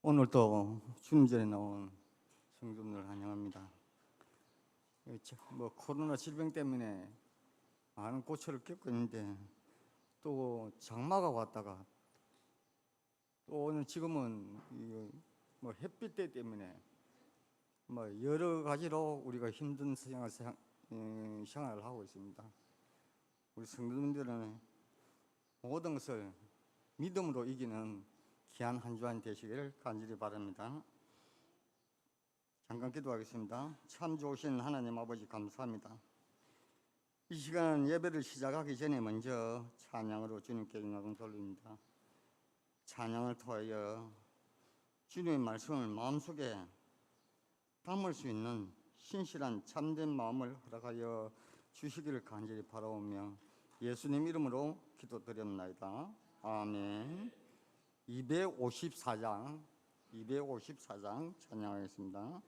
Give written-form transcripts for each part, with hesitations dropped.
오늘도 주님전에 나온 성도님을 환영합니다. 코로나 질병 때문에 많은 고초를 겪고 있는데 또 장마가 왔다가 또 오늘 지금은 햇빛 때 때문에 여러 가지로 우리가 힘든 생활을 하고 있습니다. 우리 성도님들은 모든 것을 믿음으로 이기는 귀한 한 주간 되시기를 간절히 바랍니다. 잠깐 기도하겠습니다. 참 좋으신 하나님 아버지 감사합니다. 이 시간 예배를 시작하기 전에 먼저 찬양으로 주님께 영광 돌립니다. 찬양을 통하여 주님의 말씀을 마음속에 담을 수 있는 신실한 참된 마음을 허락하여 주시기를 간절히 바라오며 예수님 이름으로 기도드립니다. 아멘. 254장 찬양하겠습니다.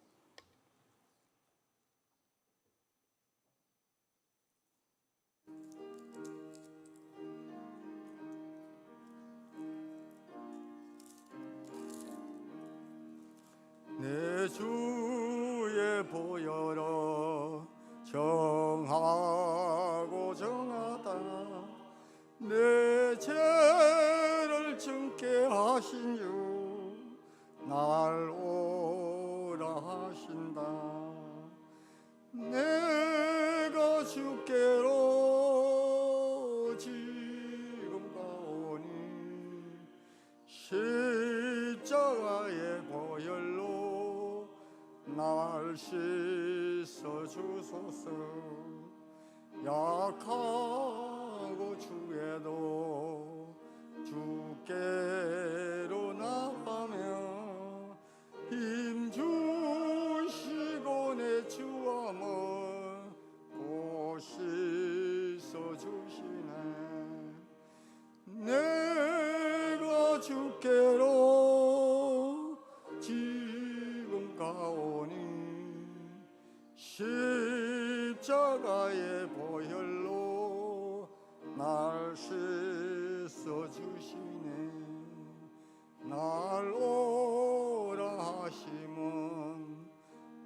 내 주의 보혈로 정하고 정하다 내 죄를 정케 하신 주 날 오라 하신다. 내가 주께로 지금 가오니 십자가의 보혈로 날 씻어 주소서. 약하고 주에도 주께로 나가며 힘 주시고 내 주함을 곧 씻어 주시네. 내가 주께로 지금 가오니 십자가의 보혈로 날 씻어 주시네. 날 오라 하심은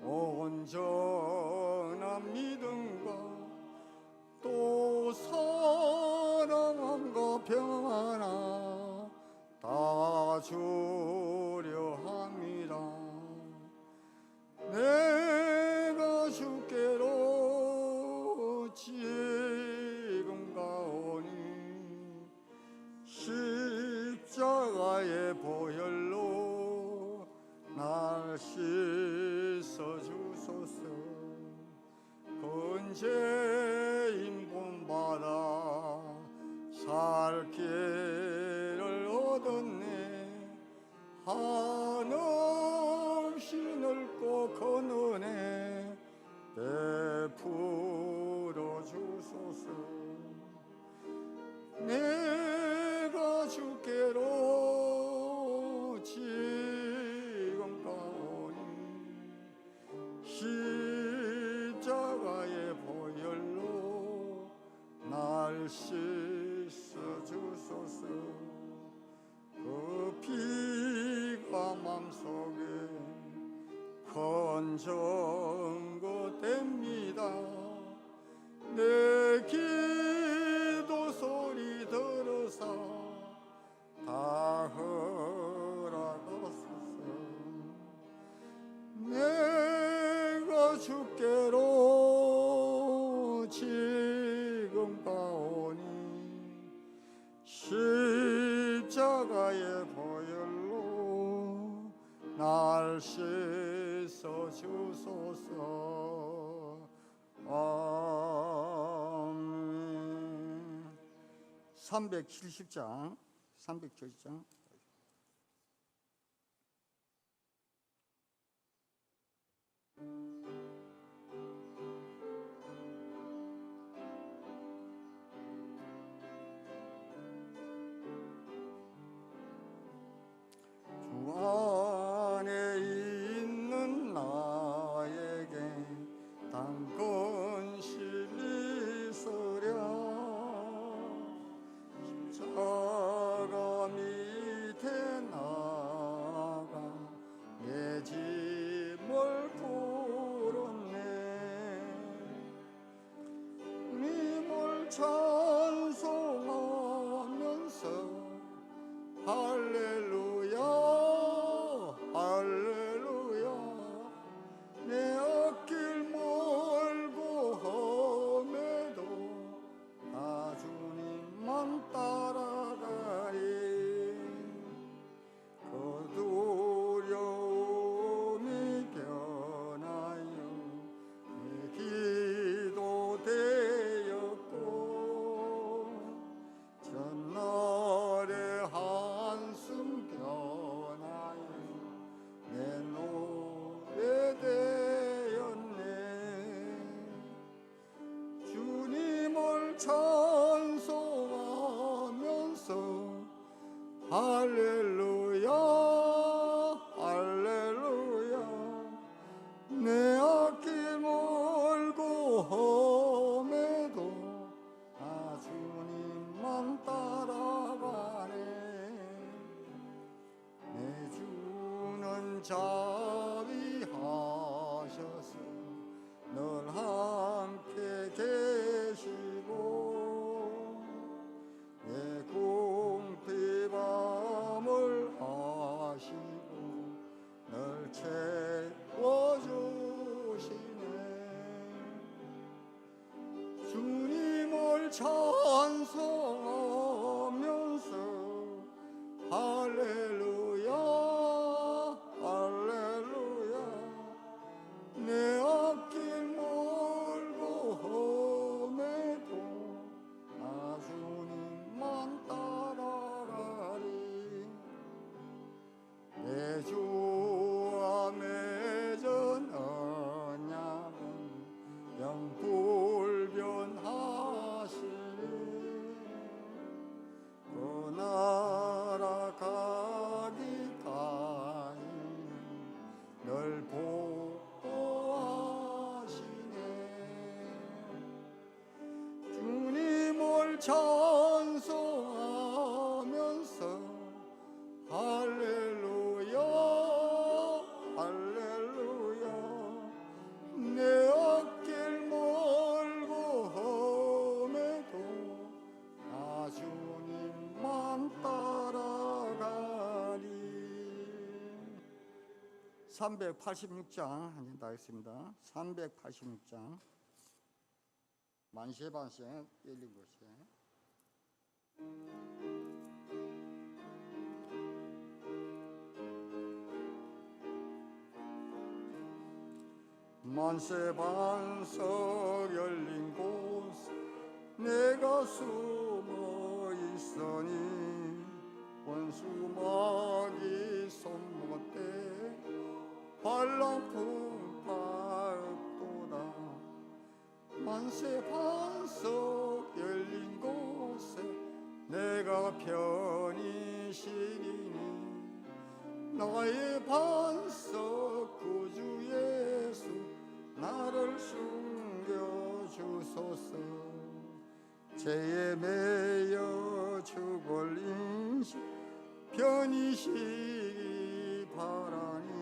온전한 믿음과 또 사랑함과 평안함 다 주려 함이라. 내가 주께로 지금 가오니 십자가의 보혈로 날 씻어 주소서. 건재인 본받아 살 길을 얻었네. 한없이 넓고 큰 은혜 베풀어 주소서. 내가 주께로 지금 가오니 십자가의 보혈로 날 씻어 주소서. 그 피가 맘속에 건전거됩니다. 내 기도 소리 들으사 다 허락하소서. 내가 주께로 지금 가오니 십자가의 보혈로 날 씻어 주소서. 아멘. 370장 주 안에 있는 나에게 당근실이 있으랴. 십자가 찬송하면서 할렐루야 할렐루야 내 앞길 멀고 험해도 나 주님만 따라가리 내 주와 맺은 언약은 영불변하시니 그 나라 가기까지 널 보호하시네 주님을 찬송하면서 할렐루야 할렐루야 내 앞길 멀고 험해도 나 주님만 따라가리 386장 한번 하겠습니다 386장 만세반세 열린 곳에 만세반석 열린 곳 내가 숨어 있으니 원수막이 손못대 발랑풍 파읍도다 만세반석 열린 곳에 내가 편히 쉬리니 나의 반석 구주 예수 나를 숨겨주소서 죄에 매여 죽을 인생 편히 쉬기 바라니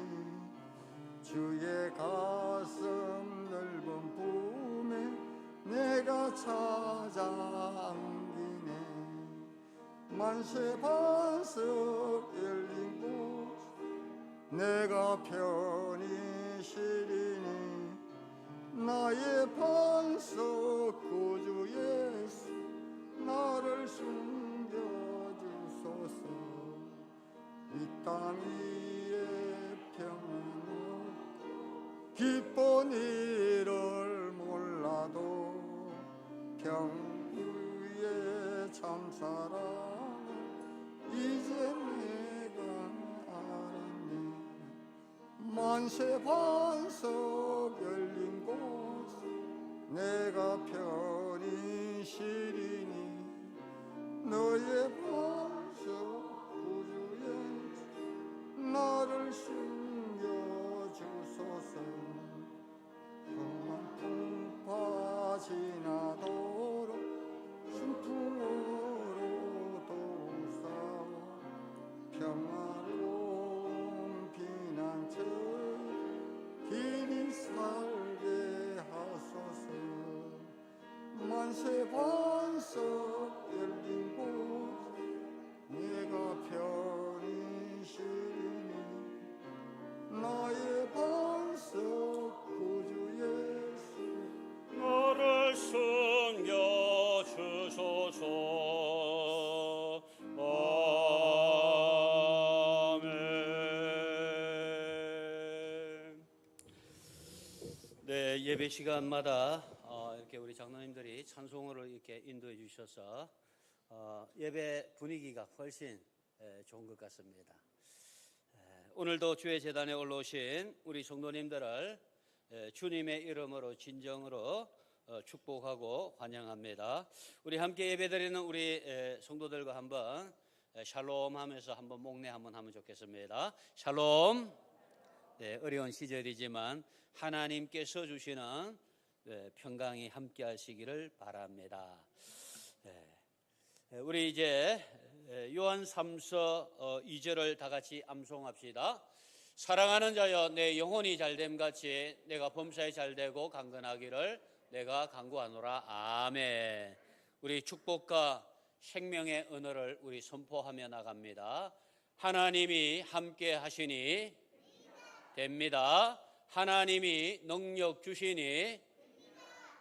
주의 가슴 넓은 품에 내가 찾아 안기네 만세 반석 열린 곳 내가 편히 쉬리니 나의 반석 구주 예수 나를 숨겨주소서 이 땅 위에 평안을 기쁜 일을 몰라도 평유의 참사랑 이제 내가 알았네 만세 반석 열린 곳 내가 편히 쉬리니 너의 반석 구주 예수 나를 숨겨주소서 험한 풍파 지나도록 순풍으로 도우사와 평화로운 피난처에 길이 살게 하소서 만세 반석 열린 곳 내가 편히 쉬리니 나의 반석 구주 예수 나를 숨겨주소서 아멘. 네, 예배 시간마다 이렇게 우리 장로님들이 찬송으로 이렇게 인도해 주셔서 예배 분위기가 훨씬 좋은 것 같습니다. 오늘도 주의 제단에 올라오신 우리 성도님들을 주님의 이름으로 진정으로 축복하고 환영합니다. 우리 함께 예배드리는 우리 성도들과 한번 샬롬 하면서 한번 목례 한번 하면 좋겠습니다. 샬롬. 네, 어려운 시절이지만 하나님께서 주시는 평강이 함께 하시기를 바랍니다. 우리 이제 요한 3서 2절을 다 같이 암송합시다. 사랑하는 자여 내 영혼이 잘됨 같이 내가 범사에 잘되고 강건하기를 내가 간구하노라. 아멘. 우리 축복과 생명의 언어를 우리 선포하며 나갑니다. 하나님이 함께 하시니 됩니다. 하나님이 능력 주시니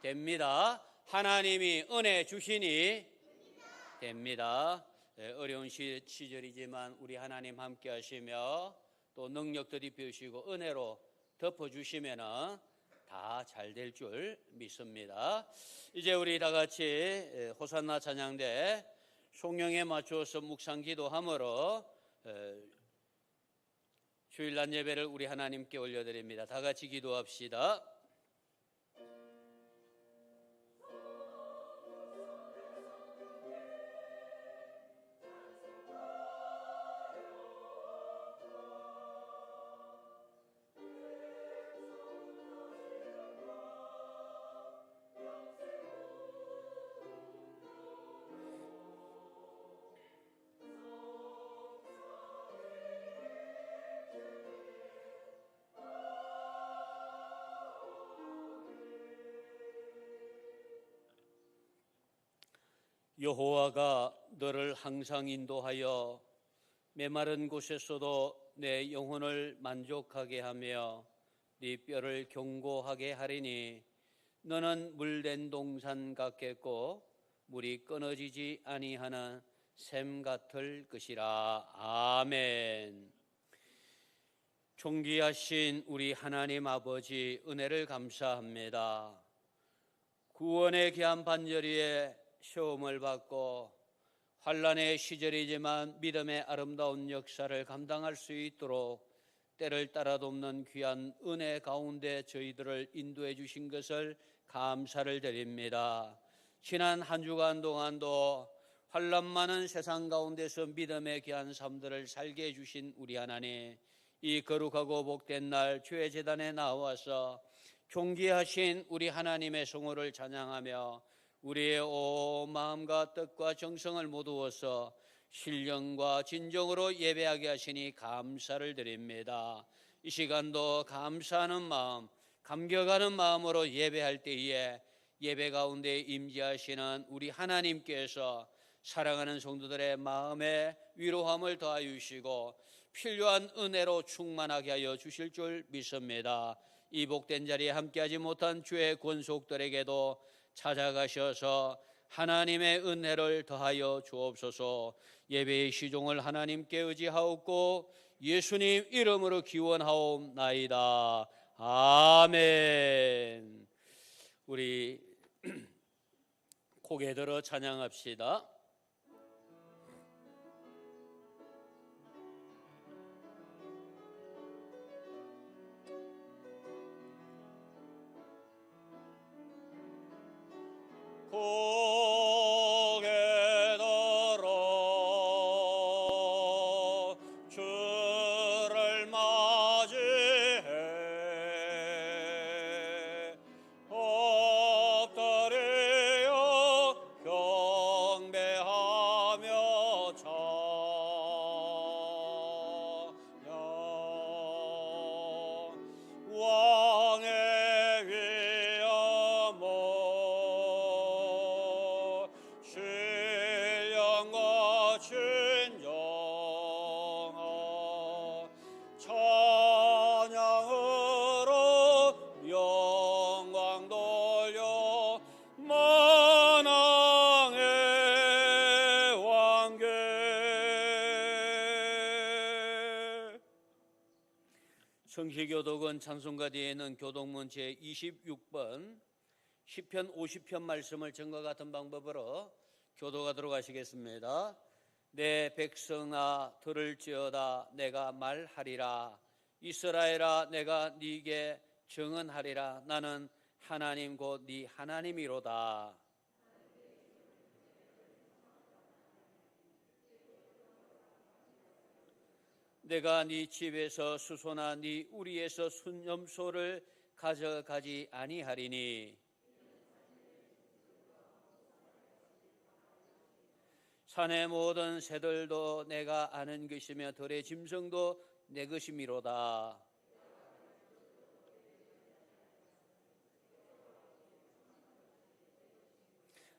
됩니다. 하나님이 은혜 주시니 됩니다. 어려운 시절이지만 우리 하나님 함께 하시며 또 능력들이 펴시고 은혜로 덮어주시면은 다 잘 될 줄 믿습니다. 이제 우리 다 같이 호산나 찬양대 송영에 맞추어서 묵상 기도함으로 주일날 예배를 우리 하나님께 올려드립니다. 다 같이 기도합시다. 여호와가 너를 항상 인도하여 메마른 곳에서도 내 영혼을 만족하게 하며 네 뼈를 견고하게 하리니 너는 물된 동산 같겠고 물이 끊어지지 아니하는 샘 같을 것이라. 아멘. 존귀하신 우리 하나님 아버지, 은혜를 감사합니다. 구원의 귀한 반절기에 시험을 받고 환난의 시절이지만 믿음의 아름다운 역사를 감당할 수 있도록 때를 따라 돕는 귀한 은혜 가운데 저희들을 인도해 주신 것을 감사를 드립니다. 지난 한 주간 동안도 환난 많은 세상 가운데서 믿음의 귀한 삶들을 살게 해주신 우리 하나님, 이 거룩하고 복된 날 주의 제단에 나와서 존귀하신 우리 하나님의 성호를 찬양하며 우리의 온 마음과 뜻과 정성을 모두어서 신령과 진정으로 예배하게 하시니 감사를 드립니다. 이 시간도 감사하는 마음, 감격하는 마음으로 예배할 때에 예배 가운데 임재하시는 우리 하나님께서 사랑하는 성도들의 마음에 위로함을 더하여 주시고 필요한 은혜로 충만하게 하여 주실 줄 믿습니다. 이 복된 자리에 함께하지 못한 주의 권속들에게도 찾아가셔서 하나님의 은혜를 더하여 주옵소서. 예배의 시종을 하나님께 의지하옵고 예수님 이름으로 기원하옵나이다. 아멘. 우리 고개 들어 찬양합시다. 고개 들어 주를 맞이해 엎드려 경배하며 찬양 왕의 신령과 진정하 찬양으로 영광 돌려 만왕의 왕께. 성시교독은 찬송가 뒤에는 교독문 제26번 시편 50편 말씀을 전과 같은 방법으로 교독하도록 하시겠습니다. 내 백성아 들을지어다 내가 말하리라. 이스라엘아 내가 네게 증언하리라. 나는 하나님 곧 네 하나님이로다. 내가 네 집에서 수소나 네 우리에서 순염소를 가져가지 아니하리니 산의 모든 새들도 내가 아는 것이며 들의 짐승도 내 것이미로다.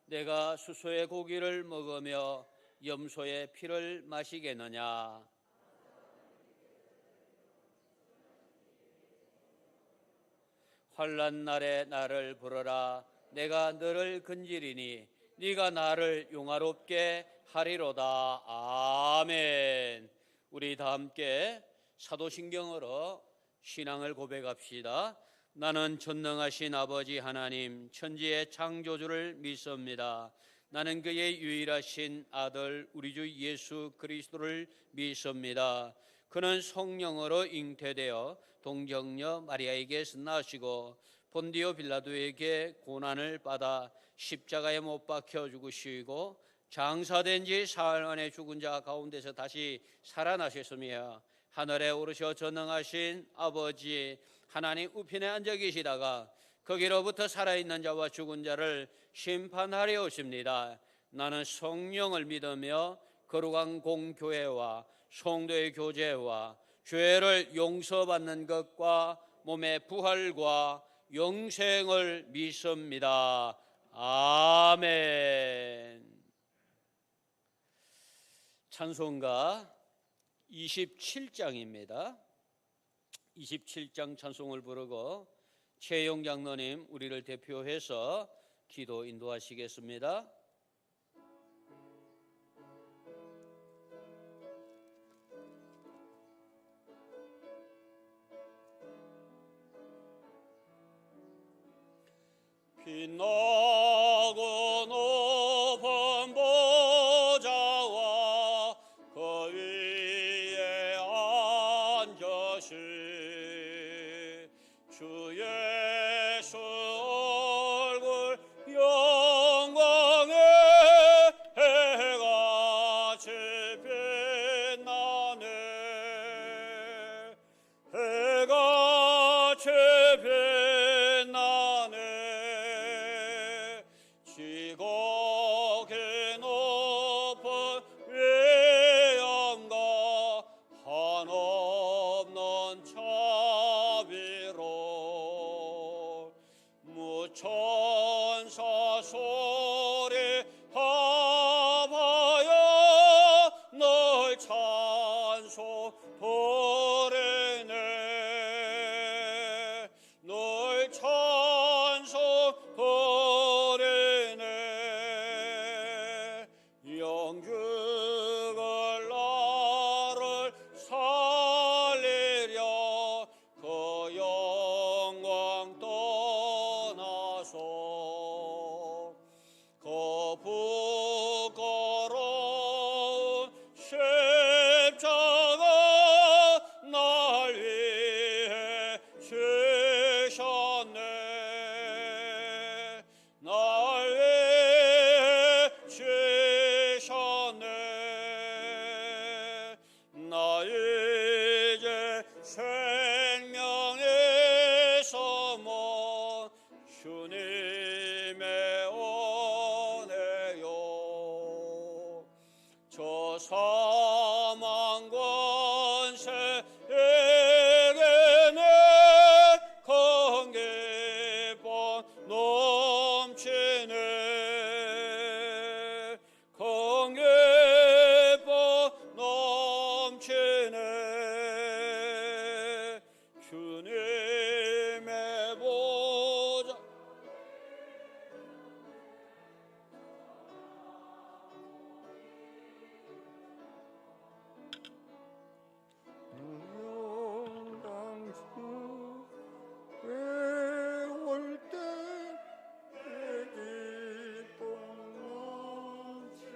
내가 수소의 고기를 먹으며 염소의 피를 마시겠느냐. 환난 날에 나를 부르라. 내가 너를 건지리니 네가 나를 용화롭게 하리로다. 아멘. 우리 다 함께 사도신경으로 신앙을 고백합시다. 나는 전능하신 아버지 하나님 천지의 창조주를 믿습니다. 나는 그의 유일하신 아들 우리 주 예수 그리스도를 믿습니다. 그는 성령으로 잉태되어 동정녀 마리아에게서 나시고 본디오 빌라도에게 고난을 받아 십자가에 못 박혀 죽으시고 장사된 지 사흘 만에 죽은 자 가운데서 다시 살아나셨으며 하늘에 오르셔 전능하신 아버지 하나님 우편에 앉아 계시다가 거기로부터 살아있는 자와 죽은 자를 심판하려 오십니다. 나는 성령을 믿으며 거룩한 공교회와 성도의 교제와 죄를 용서받는 것과 몸의 부활과 영생을 믿습니다. 아멘. 찬송가 27장입니다. 27장 찬송을 부르고 최영 장로님 우리를 대표해서 기도 인도하시겠습니다. 빛나고 높은 보좌와 그 위에 앉으신 주 예수 얼굴 영광의 해같이 빛나네. 해같이 빛나네. 지극히 높은 위엄과 한없는 자비로 무천사 소리 합하여 널 찬송 돌리네. 널 찬송 돌리네. 영죽을 나를 살리려 그 영광 떠나서 그 부끄러운 십자가 날 위해 지셨네. 날 위해 지셨네. 나 이제 생명에서 먼 주님의 은혜요. 저 사망 권세에게 내 긍기쁨 넘치네. 긍기쁨 넘치네. 주님의 보좌 영광수 외울 때 내 기쁨 넘치리.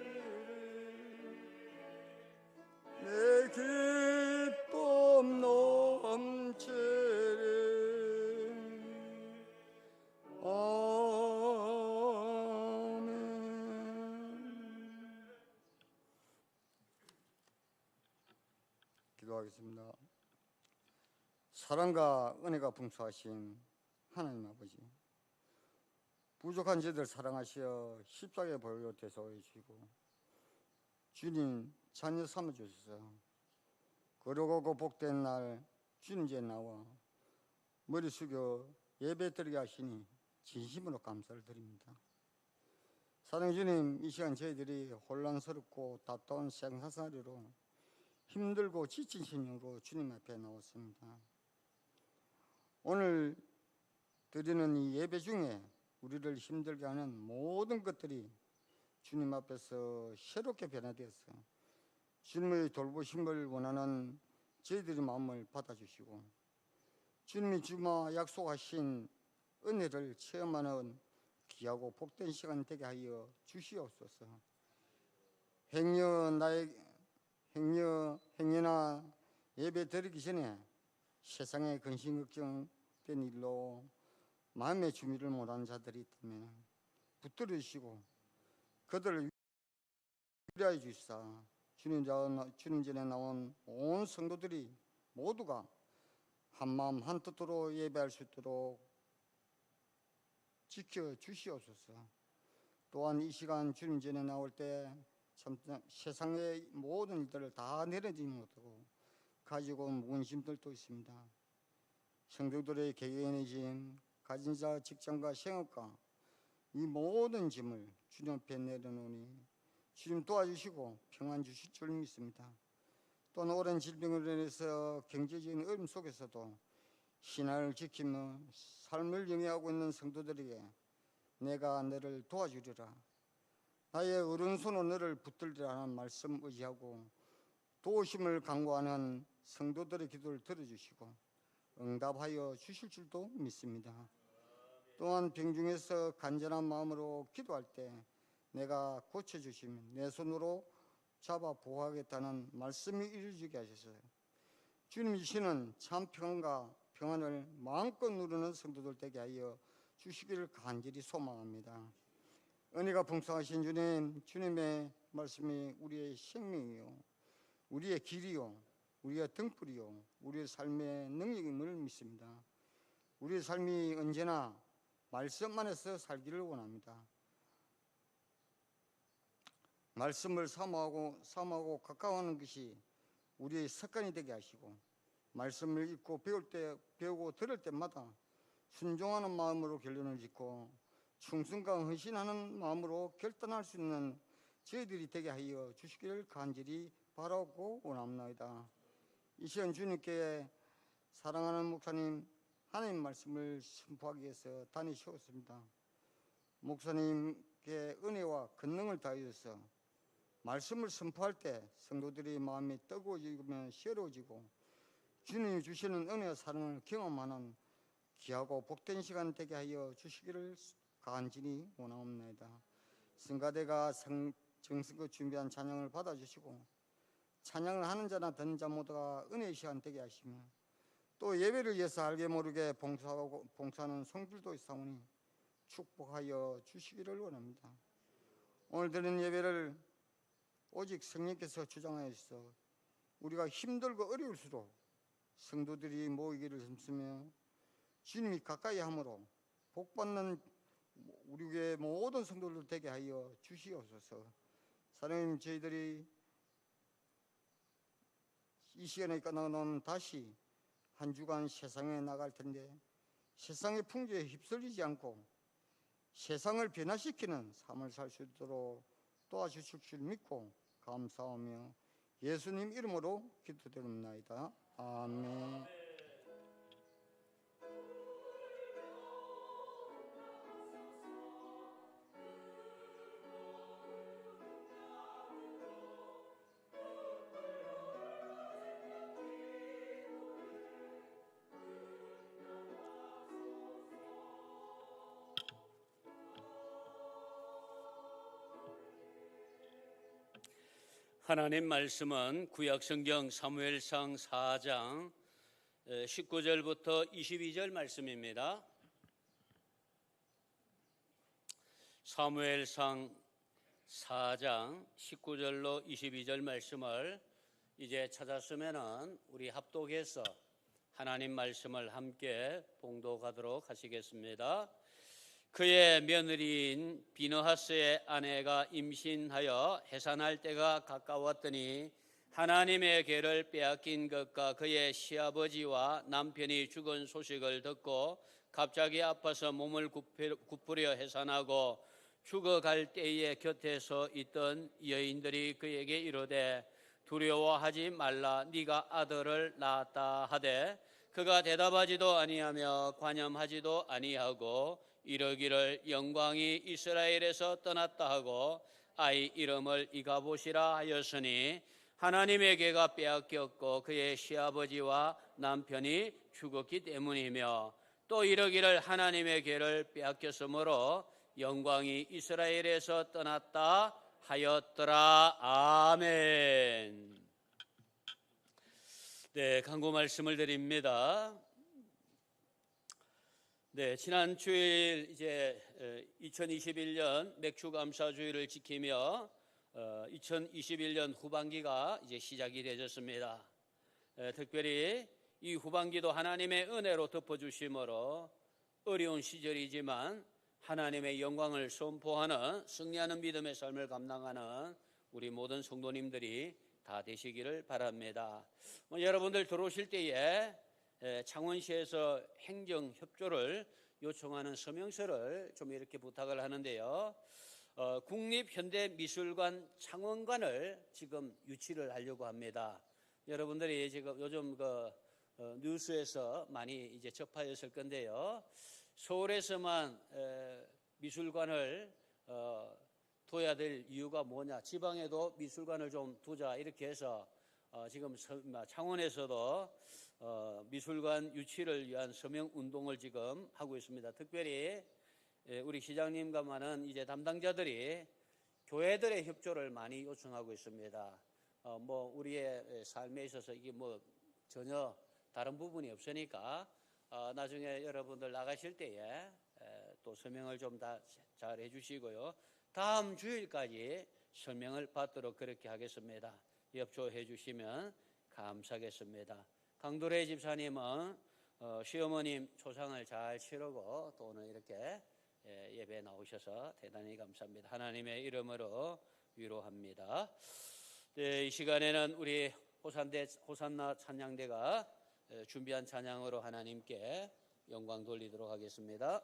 내 기쁨 넘치리. 아멘. 기도하겠습니다. 사랑과 은혜가 풍성하신 하나님 아버지, 부족한 저들 사랑하시어 십자가에 벌려 대속해 주시고 주님 자녀 삼아 주셔서 거룩하고 복된 날 주님께 나와 머리 숙여 예배 드리게 하시니 진심으로 감사를 드립니다. 사랑 주님, 이 시간 저희들이 혼란스럽고 답답한 생사살이로 힘들고 지친 심령으로 주님 앞에 나왔습니다. 오늘 드리는 이 예배 중에 우리를 힘들게 하는 모든 것들이 주님 앞에서 새롭게 변화되었어 주님의 돌보심을 원하는 저희들의 마음을 받아주시고 주님이 주마 약속하신 은혜를 체험하는 귀하고 복된 시간 되게 하여 주시옵소서. 행여나 예배 드리기 전에 세상에 근심 걱정된 일로 마음의 준비를 못한 자들이 있다면 붙들어 주시고 그들을 위로해 주시사 주님 전에 나온 온 성도들이 모두가 한마음 한뜻으로 예배할 수 있도록 지켜주시옵소서. 또한 이 시간 주님 전에 나올 때 참 세상의 모든 일들을 다 내려지지 못하고 가지고 온 문심들도 있습니다. 성도들의 개개인의 짐, 가진 자 직장과 생업과 이 모든 짐을 주님 앞에 내려놓으니 주님 도와주시고 평안 주실 줄 믿습니다. 또한 오랜 질병으로 인해서 경제적인 어려움 속에서도 신앙을 지키며 삶을 영위하고 있는 성도들에게 내가 너를 도와주리라, 나의 오른손으로 너를 붙들리라 하는 말씀 의지하고 도우심을 간구하는 성도들의 기도를 들어주시고 응답하여 주실 줄도 믿습니다. 또한 병중에서 간절한 마음으로 기도할 때 내가 고쳐주시면 내 손으로 잡아 보호하겠다는 말씀이 이루어지게 하셔서 주님 주시는 참 평안과 평안을 마음껏 누리는 성도들 되게 하여 주시기를 간절히 소망합니다. 은혜가 풍성하신 주님, 주님의 말씀이 우리의 생명이요 우리의 길이요 우리의 등불이요 우리의 삶의 능력임을 믿습니다. 우리의 삶이 언제나 말씀 안에서 살기를 원합니다. 말씀을 사모하고 가까워하는 것이 우리의 습관이 되게 하시고 말씀을 읽고 배우고 들을 때마다 순종하는 마음으로 결론을 짓고 충성과 헌신하는 마음으로 결단할 수 있는 저희들이 되게 하여 주시기를 간절히 바라고 원합니다. 이 시간 주님께 사랑하는 목사님 하나님 말씀을 선포하기 위해서 다니셨습니다. 목사님께 은혜와 권능을 다하여서 말씀을 선포할 때 성도들의 마음이 뜨거워지며 새로워지고 주님이 주시는 은혜와 사랑을 경험하는 귀하고 복된 시간 되게 하여 주시기를 간절히 원하옵나이다. 성가대가 정성껏 준비한 찬양을 받아주시고 찬양을 하는 자나 듣는 자 모두가 은혜의 시간 되게 하시며 또 예배를 위해서 알게 모르게 봉사하는 성들도 있사오니 축복하여 주시기를 원합니다. 오늘 드리는 예배를 오직 성령께서 주장하여서 우리가 힘들고 어려울수록 성도들이 모이기를 힘쓰며 주님이 가까이 함으로 복받는 우리 교회 모든 성도들 되게 하여 주시옵소서. 사랑하는 저희들이 이 시간에 끝나면 다시 한 주간 세상에 나갈 텐데 세상의 풍조에 휩쓸리지 않고 세상을 변화시키는 삶을 살 수 있도록 도와주실 줄 믿고 감사하며 예수님 이름으로 기도드립니다. 아멘. 하나님 말씀은 구약성경 사무엘상 4장 19절부터 22절 말씀입니다. 사무엘상 4장 19절로 22절 말씀을 이제 찾았으면은 우리 합독해서 하나님 말씀을 함께 봉독하도록 하시겠습니다. 그의 며느리인 비느하스의 아내가 임신하여 해산할 때가 가까웠더니 하나님의 궤를 빼앗긴 것과 그의 시아버지와 남편이 죽은 소식을 듣고 갑자기 아파서 몸을 굽으려 해산하고 죽어갈 때에 곁에서 있던 여인들이 그에게 이르되 두려워하지 말라, 네가 아들을 낳았다 하되 그가 대답하지도 아니하며 관념하지도 아니하고 이르기를 영광이 이스라엘에서 떠났다 하고 아이 이름을 이가봇이라 하였으니 하나님의 개가 빼앗겼고 그의 시아버지와 남편이 죽었기 때문이며 또 이르기를 하나님의 개를 빼앗겼으므로 영광이 이스라엘에서 떠났다 하였더라. 아멘. 네, 간구 말씀을 드립니다. 네, 지난 주일 이제 2021년 맥주 감사 주일을 지키며 2021년 후반기가 이제 시작이 되었습니다. 특별히 이 후반기도 하나님의 은혜로 덮어주심으로 어려운 시절이지만 하나님의 영광을 선포하는 승리하는 믿음의 삶을 감당하는 우리 모든 성도님들이 다 되시기를 바랍니다. 여러분들 들어오실 때에 창원시에서 행정협조를 요청하는 서명서를 좀 이렇게 부탁을 하는데요. 국립현대미술관 창원관을 지금 유치를 하려고 합니다. 여러분들이 지금 요즘 뉴스에서 많이 이제 접하였을 건데요. 서울에서만 미술관을 둬야 될 이유가 뭐냐? 지방에도 미술관을 좀 두자 이렇게 해서 지금 창원에서도 미술관 유치를 위한 서명 운동을 지금 하고 있습니다. 특별히 우리 시장님과만은 이제 담당자들이 교회들의 협조를 많이 요청하고 있습니다. 우리의 삶에 있어서 이게 전혀 다른 부분이 없으니까 나중에 여러분들 나가실 때에 또 설명을 좀 다 잘 해주시고요. 다음 주일까지 설명을 받도록 그렇게 하겠습니다. 협조해 주시면 감사하겠습니다. 강도래 집사님은 시어머님 초상을 잘 치르고 또 오늘 이렇게 예배에 나오셔서 대단히 감사합니다. 하나님의 이름으로 위로합니다. 네, 이 시간에는 우리 호산나 찬양대가 준비한 찬양으로 하나님께 영광 돌리도록 하겠습니다.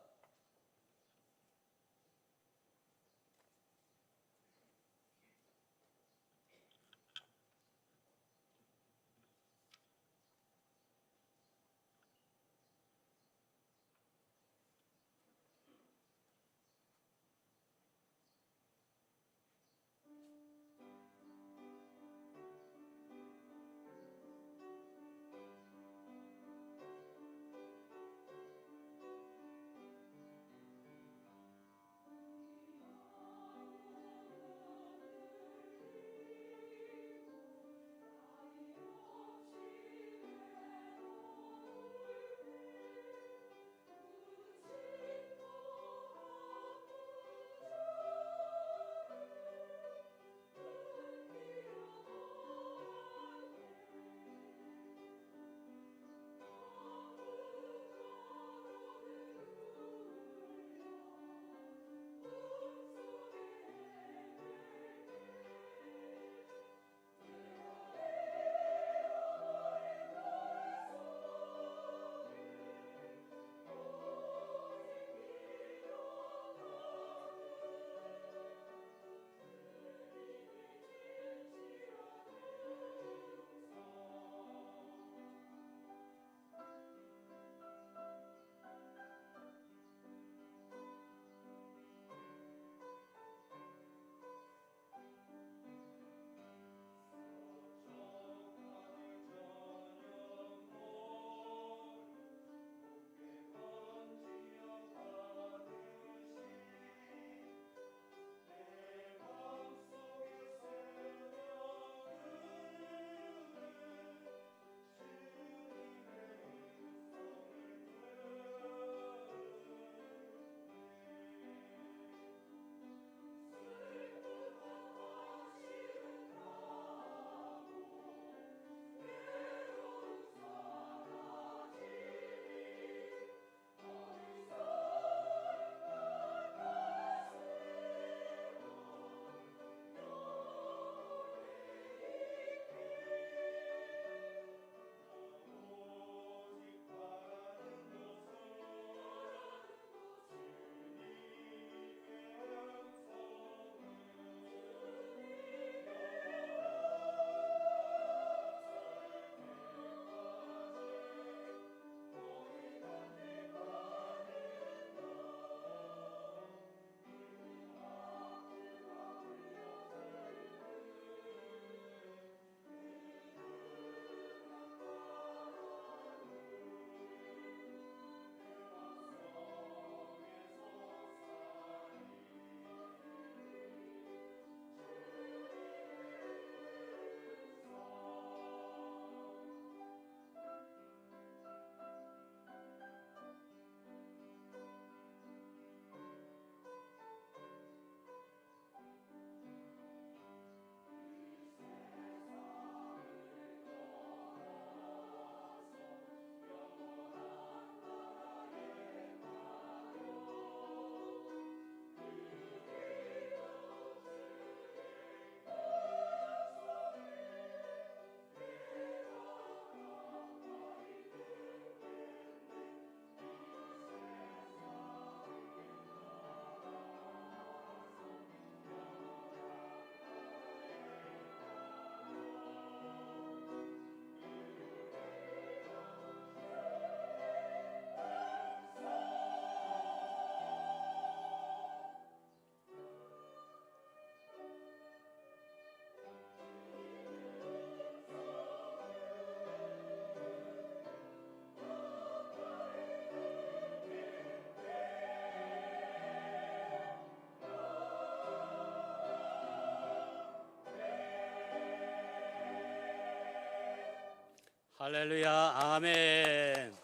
할렐루야. 아멘.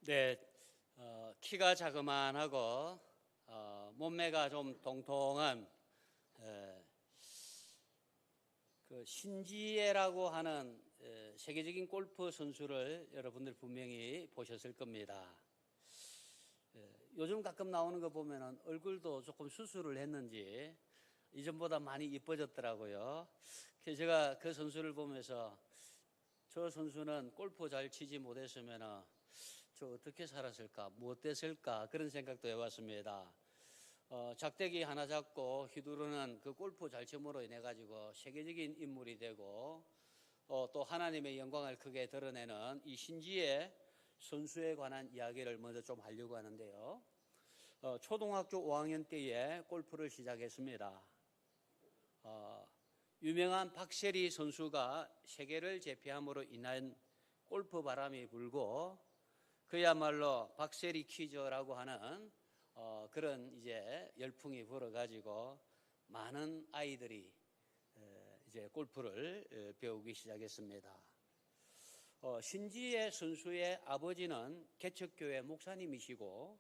네, 키가 자그만하고 몸매가 좀 통통한 그 신지혜라고 하는 세계적인 골프 선수를 여러분들 분명히 보셨을 겁니다. 요즘 가끔 나오는 거 보면은 얼굴도 조금 수술을 했는지 이전보다 많이 이뻐졌더라고요. 그래서 제가 그 선수를 보면서 저 선수는 골프 잘 치지 못했으면은 저 어떻게 살았을까, 무엇 됐을까 그런 생각도 해봤습니다. 작대기 하나 잡고 휘두르는 그 골프 잘 춤으로 인해 가지고 세계적인 인물이 되고 또 하나님의 영광을 크게 드러내는 이 신지의 선수에 관한 이야기를 먼저 좀 하려고 하는데요. 초등학교 5학년 때에 골프를 시작했습니다. 유명한 박세리 선수가 세계를 제패함으로 인한 골프 바람이 불고 그야말로 박세리 퀴즈라고 하는 그런 이제 열풍이 불어가지고 많은 아이들이 이제 골프를 배우기 시작했습니다. 신지혜 선수의 아버지는 개척교회 목사님이시고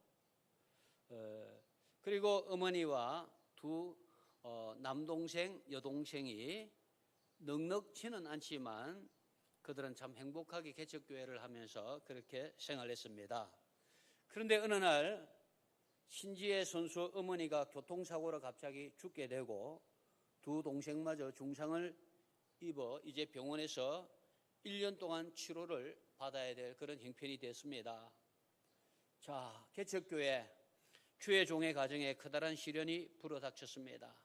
그리고 어머니와 두 남동생, 여동생이 넉넉지는 않지만 그들은 참 행복하게 개척교회를 하면서 그렇게 생활했습니다. 그런데 어느 날 신지혜 선수 어머니가 교통사고로 갑자기 죽게 되고 두 동생마저 중상을 입어 이제 병원에서 1년 동안 치료를 받아야 될 그런 형편이 됐습니다. 자, 개척교회 주의 종의 가정에 커다란 시련이 불어닥쳤습니다.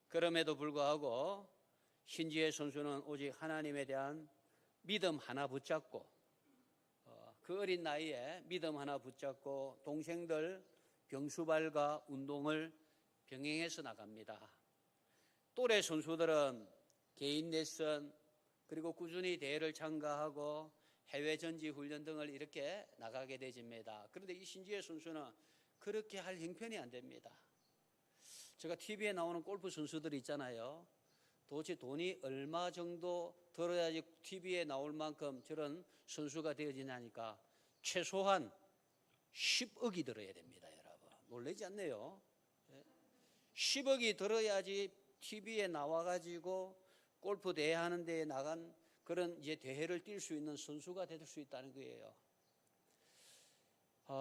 그럼에도 불구하고 신지혜 선수는 오직 하나님에 대한 믿음 하나 붙잡고 그 어린 나이에 믿음 하나 붙잡고 동생들 병수발과 운동을 병행해서 나갑니다. 또래 선수들은 개인 레슨 그리고 꾸준히 대회를 참가하고 해외 전지 훈련 등을 이렇게 나가게 되집니다. 그런데 이 신지혜 선수는 그렇게 할 형편이 안 됩니다. 제가 TV에 나오는 골프 선수들 있잖아요. 도대체 돈이 얼마 정도 들어야지 TV에 나올 만큼 저런 선수가 되어지냐니까 최소한 10억이 들어야 됩니다, 여러분. 놀라지 않네요. 10억이 들어야지 TV에 나와가지고 골프 대회 하는 데에 나간 그런 이제 대회를 뛸 수 있는 선수가 될 수 있다는 거예요.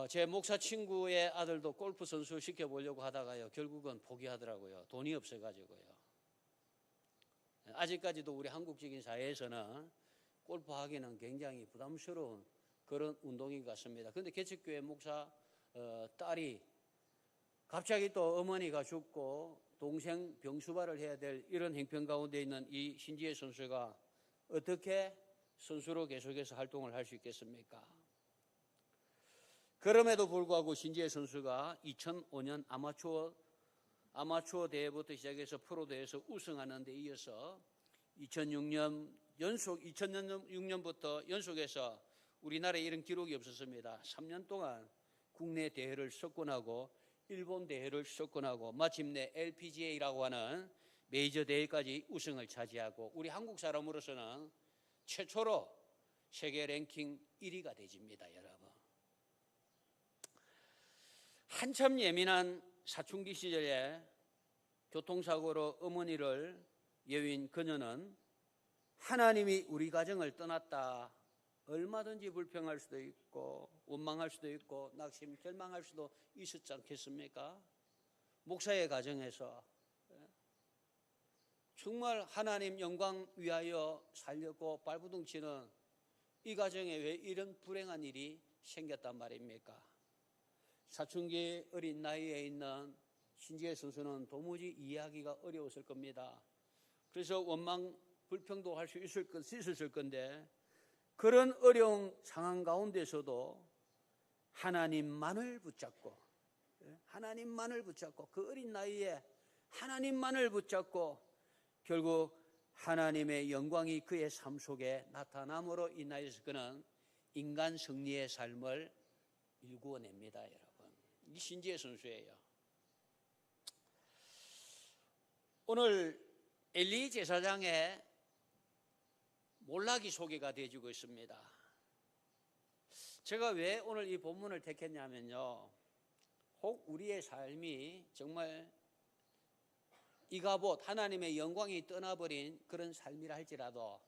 제 목사 친구의 아들도 골프 선수 시켜보려고 하다가요, 결국은 포기하더라고요. 돈이 없어가지고요. 아직까지도 우리 한국적인 사회에서는 골프하기는 굉장히 부담스러운 그런 운동인 것 같습니다. 그런데 개척교회 목사 딸이 갑자기 또 어머니가 죽고 동생 병수발을 해야 될 이런 형편 가운데 있는 이 신지혜 선수가 어떻게 선수로 계속해서 활동을 할 수 있겠습니까? 그럼에도 불구하고 신지혜 선수가 2005년 아마추어 대회부터 시작해서 프로 대회에서 우승하는 데 이어서 2006년부터 연속해서 우리나라에 이런 기록이 없었습니다. 3년 동안 국내 대회를 석권하고 일본 대회를 석권하고 마침내 LPGA라고 하는 메이저 대회까지 우승을 차지하고 우리 한국 사람으로서는 최초로 세계 랭킹 1위가 되집니다, 여러분. 한참 예민한 사춘기 시절에 교통사고로 어머니를 여윈 그녀는 하나님이 우리 가정을 떠났다. 얼마든지 불평할 수도 있고 원망할 수도 있고 낙심, 절망할 수도 있었지 않겠습니까? 목사의 가정에서 정말 하나님 영광 위하여 살려고 발부둥 치는 이 가정에 왜 이런 불행한 일이 생겼단 말입니까? 사춘기 어린 나이에 있는 신지혜 선수는 도무지 이해하기가 어려웠을 겁니다. 그래서 원망, 불평도 할 수 있었을 건데 그런 어려운 상황 가운데서도 하나님만을 붙잡고 그 어린 나이에 하나님만을 붙잡고 결국 하나님의 영광이 그의 삶 속에 나타남으로 인하여서 그는 인간 승리의 삶을 일구어냅니다, 여러분. 이 신지혜 선수예요. 오늘 엘리 제사장의 몰락이 소개가 되어지고 있습니다. 제가 왜 오늘 이 본문을 택했냐면요, 혹 우리의 삶이 정말 이가봇 하나님의 영광이 떠나버린 그런 삶이라 할지라도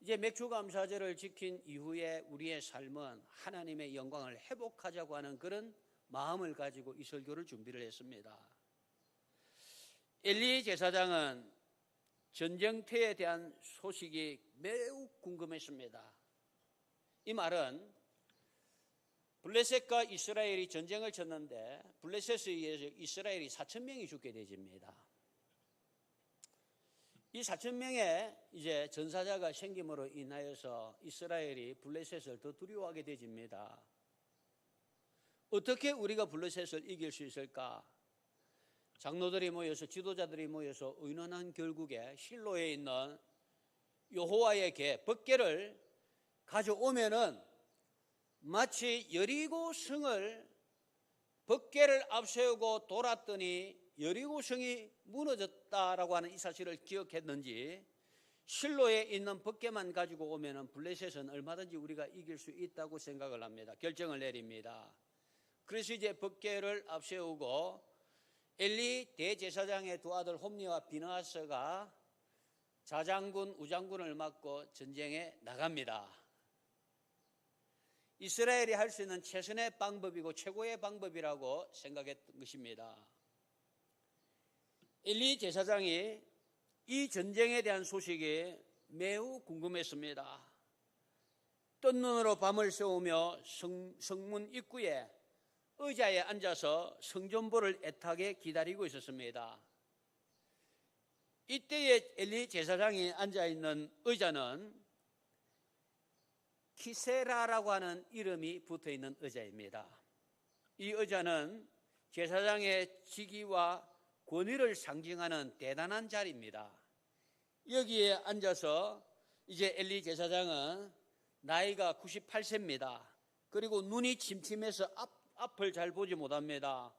이제 맥주감사절을 지킨 이후에 우리의 삶은 하나님의 영광을 회복하자고 하는 그런 마음을 가지고 이 설교를 준비를 했습니다. 엘리 제사장은 전쟁터에 대한 소식이 매우 궁금했습니다. 이 말은 블레셋과 이스라엘이 전쟁을 쳤는데 블레셋에 의해서 이스라엘이 4,000명이 죽게 되집니다. 이 4,000명의 이제 전사자가 생김으로 인하여서 이스라엘이 블레셋을 더 두려워하게 되집니다. 어떻게 우리가 블레셋을 이길 수 있을까? 장로들이 모여서, 지도자들이 모여서 의논한 결국에 실로에 있는 여호와의 궤, 법궤를 가져오면은 마치 여리고 성을 법궤를 앞세우고 돌았더니 여리고 성이 무너졌다라고 하는 이 사실을 기억했는지 실로에 있는 법궤만 가지고 오면은 블레셋은 얼마든지 우리가 이길 수 있다고 생각을 합니다. 결정을 내립니다. 그래서 이제 법궤를 앞세우고 엘리 대제사장의 두 아들 홈니와 비느하스가 자장군, 우장군을 맡고 전쟁에 나갑니다. 이스라엘이 할 수 있는 최선의 방법이고 최고의 방법이라고 생각했던 것입니다. 엘리 제사장이 이 전쟁에 대한 소식이 매우 궁금했습니다. 뜬 눈으로 밤을 새우며 성문 입구에 의자에 앉아서 성전보를 애타게 기다리고 있었습니다. 이때에 엘리 제사장이 앉아있는 의자는 키세라라고 하는 이름이 붙어있는 의자입니다. 이 의자는 제사장의 직위와 권위를 상징하는 대단한 자리입니다. 여기에 앉아서 이제 엘리 제사장은 나이가 98세입니다. 그리고 눈이 침침해서 앞을 잘 보지 못합니다.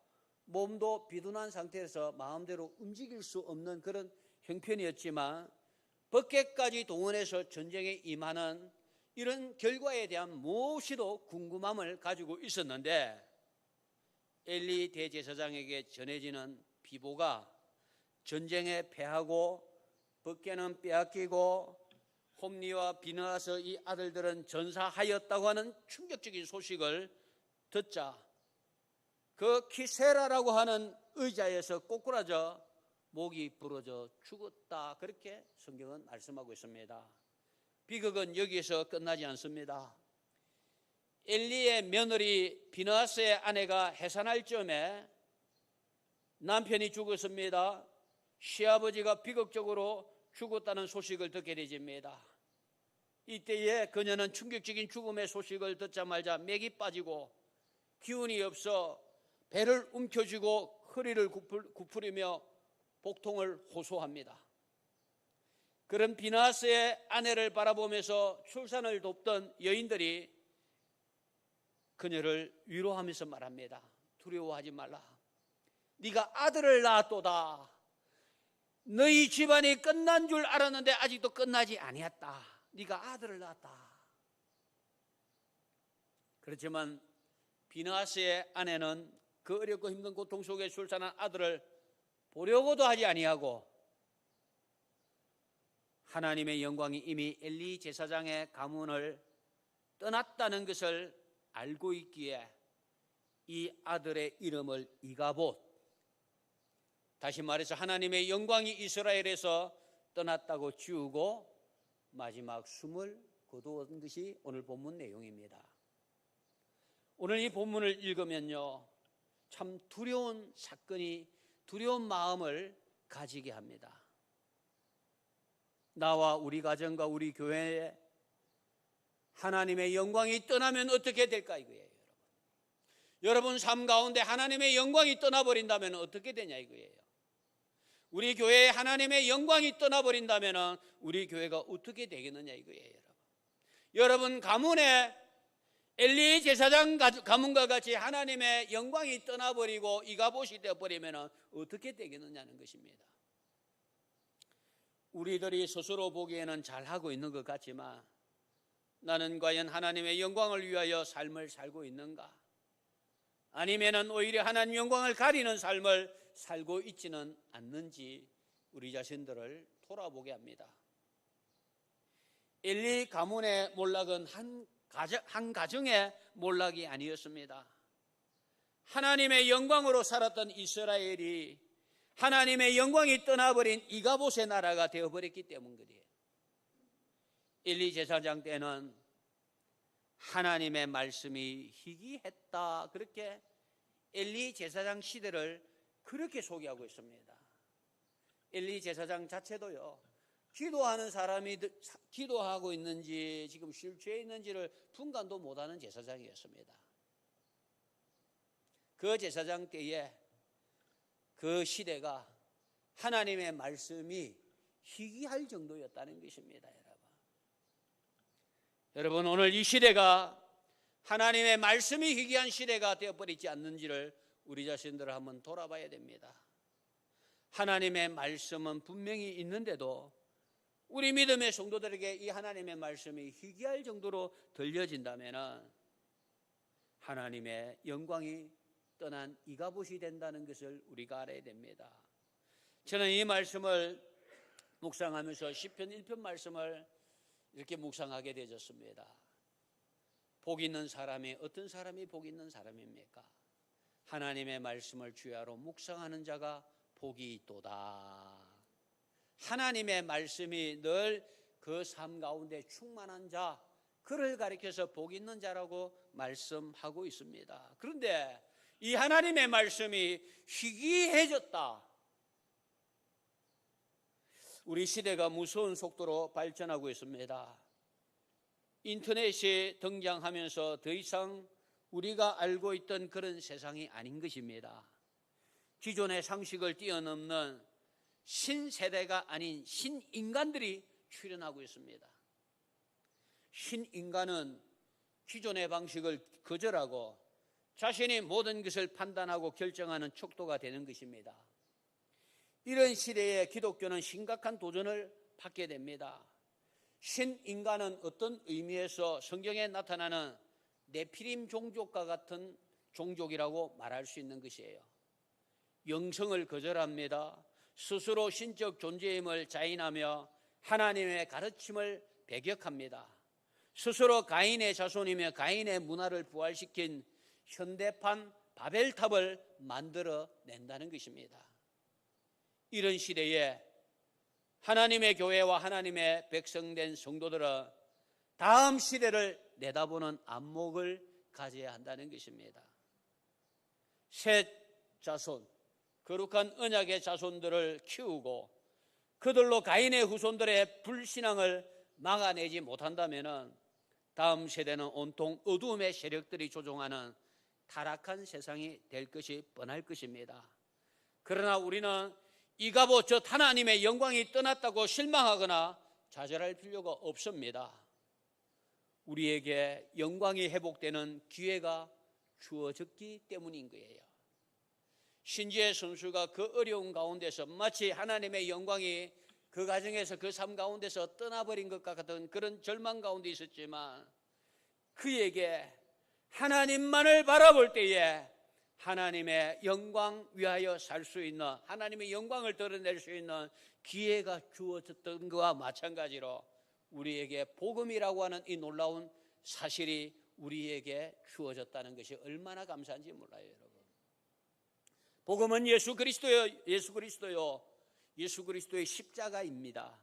몸도 비둔한 상태에서 마음대로 움직일 수 없는 그런 형편이었지만 법궤까지 동원해서 전쟁에 임하는 이런 결과에 대한 무엇이도 궁금함을 가지고 있었는데 엘리 대제사장에게 전해지는 비보가 전쟁에 패하고 법궤는 빼앗기고 홈니와 비느하스 이 아들들은 전사하였다고 하는 충격적인 소식을 듣자 그 키세라라고 하는 의자에서 꼬꾸라져 목이 부러져 죽었다, 그렇게 성경은 말씀하고 있습니다. 비극은 여기에서 끝나지 않습니다. 엘리의 며느리 비느하스의 아내가 해산할 즈음에 남편이 죽었습니다. 시아버지가 비극적으로 죽었다는 소식을 듣게 되집니다. 이때에 그녀는 충격적인 죽음의 소식을 듣자마자 맥이 빠지고 기운이 없어 배를 움켜쥐고 허리를 굽으리며 복통을 호소합니다. 그런 비느하스의 아내를 바라보면서 출산을 돕던 여인들이 그녀를 위로하면서 말합니다. 두려워하지 말라. 네가 아들을 낳았도다. 너희 집안이 끝난 줄 알았는데 아직도 끝나지 아니었다. 네가 아들을 낳았다. 그렇지만 비느하스의 아내는 그 어렵고 힘든 고통 속에 출산한 아들을 보려고도 하지 아니하고 하나님의 영광이 이미 엘리 제사장의 가문을 떠났다는 것을 알고 있기에 이 아들의 이름을 이가봇, 다시 말해서 하나님의 영광이 이스라엘에서 떠났다고 지우고 마지막 숨을 거두었던 것이 오늘 본문 내용입니다. 오늘 이 본문을 읽으면요, 참 두려운 사건이 두려운 마음을 가지게 합니다. 나와 우리 가정과 우리 교회에 하나님의 영광이 떠나면 어떻게 될까 이거예요. 여러분 삶 가운데 하나님의 영광이 떠나버린다면 어떻게 되냐 이거예요. 우리 교회에 하나님의 영광이 떠나버린다면 우리 교회가 어떻게 되겠느냐 이거예요. 여러분 가문에 엘리 제사장 가문과 같이 하나님의 영광이 떠나버리고 이가봇이 되어버리면 어떻게 되겠느냐는 것입니다. 우리들이 스스로 보기에는 잘하고 있는 것 같지만 나는 과연 하나님의 영광을 위하여 삶을 살고 있는가? 아니면 오히려 하나님 영광을 가리는 삶을 살고 있지는 않는지 우리 자신들을 돌아보게 합니다. 엘리 가문의 몰락은 한 가정의 몰락이 아니었습니다. 하나님의 영광으로 살았던 이스라엘이 하나님의 영광이 떠나버린 이가봇의 나라가 되어버렸기 때문이에요. 엘리 제사장 때는 하나님의 말씀이 희귀했다, 그렇게 엘리 제사장 시대를 그렇게 소개하고 있습니다. 엘리 제사장 자체도요, 기도하는 사람이 기도하고 있는지 지금 쉴 죄에 있는지를 분간도 못하는 제사장이었습니다. 그 제사장 때에 그 시대가 하나님의 말씀이 희귀할 정도였다는 것입니다. 여러분, 오늘 이 시대가 하나님의 말씀이 희귀한 시대가 되어버리지 않는지를 우리 자신들을 한번 돌아봐야 됩니다. 하나님의 말씀은 분명히 있는데도 우리 믿음의 성도들에게 이 하나님의 말씀이 희귀할 정도로 들려진다면 하나님의 영광이 떠난 이가봇이 된다는 것을 우리가 알아야 됩니다. 저는 이 말씀을 묵상하면서 시편 1편 말씀을 이렇게 묵상하게 되었습니다. 복 있는 사람이 어떤 사람이 복 있는 사람입니까? 하나님의 말씀을 주야로 묵상하는 자가 복이 있도다. 하나님의 말씀이 늘 그 삶 가운데 충만한 자, 그를 가리켜서 복 있는 자라고 말씀하고 있습니다. 그런데 이 하나님의 말씀이 희귀해졌다. 우리 시대가 무서운 속도로 발전하고 있습니다. 인터넷이 등장하면서 더 이상 우리가 알고 있던 그런 세상이 아닌 것입니다. 기존의 상식을 뛰어넘는 신세대가 아닌 신인간들이 출현하고 있습니다. 신인간은 기존의 방식을 거절하고 자신이 모든 것을 판단하고 결정하는 척도가 되는 것입니다. 이런 시대에 기독교는 심각한 도전을 받게 됩니다. 신인간은 어떤 의미에서 성경에 나타나는 네피림 종족과 같은 종족이라고 말할 수 있는 것이에요. 영성을 거절합니다. 스스로 신적 존재임을 자인하며 하나님의 가르침을 배격합니다. 스스로 가인의 자손이며 가인의 문화를 부활시킨 현대판 바벨탑을 만들어 낸다는 것입니다. 이런 시대에 하나님의 교회와 하나님의 백성된 성도들은 다음 시대를 내다보는 안목을 가져야 한다는 것입니다. 셋 자손, 거룩한 언약의 자손들을 키우고 그들로 가인의 후손들의 불신앙을 막아내지 못한다면 다음 세대는 온통 어두움의 세력들이 조종하는 타락한 세상이 될 것이 뻔할 것입니다. 그러나 우리는 이가봇 즉 하나님의 영광이 떠났다고 실망하거나 좌절할 필요가 없습니다. 우리에게 영광이 회복되는 기회가 주어졌기 때문인 거예요. 신지의 선수가 그 어려운 가운데서 마치 하나님의 영광이 그 가정에서 그 삶 가운데서 떠나버린 것 같은 그런 절망 가운데 있었지만 그에게 하나님만을 바라볼 때에 하나님의 영광 위하여 살 수 있는, 하나님의 영광을 드러낼 수 있는 기회가 주어졌던 것과 마찬가지로 우리에게 복음이라고 하는 이 놀라운 사실이 우리에게 주어졌다는 것이 얼마나 감사한지 몰라요, 여러분. 복음은 예수 그리스도의 십자가입니다.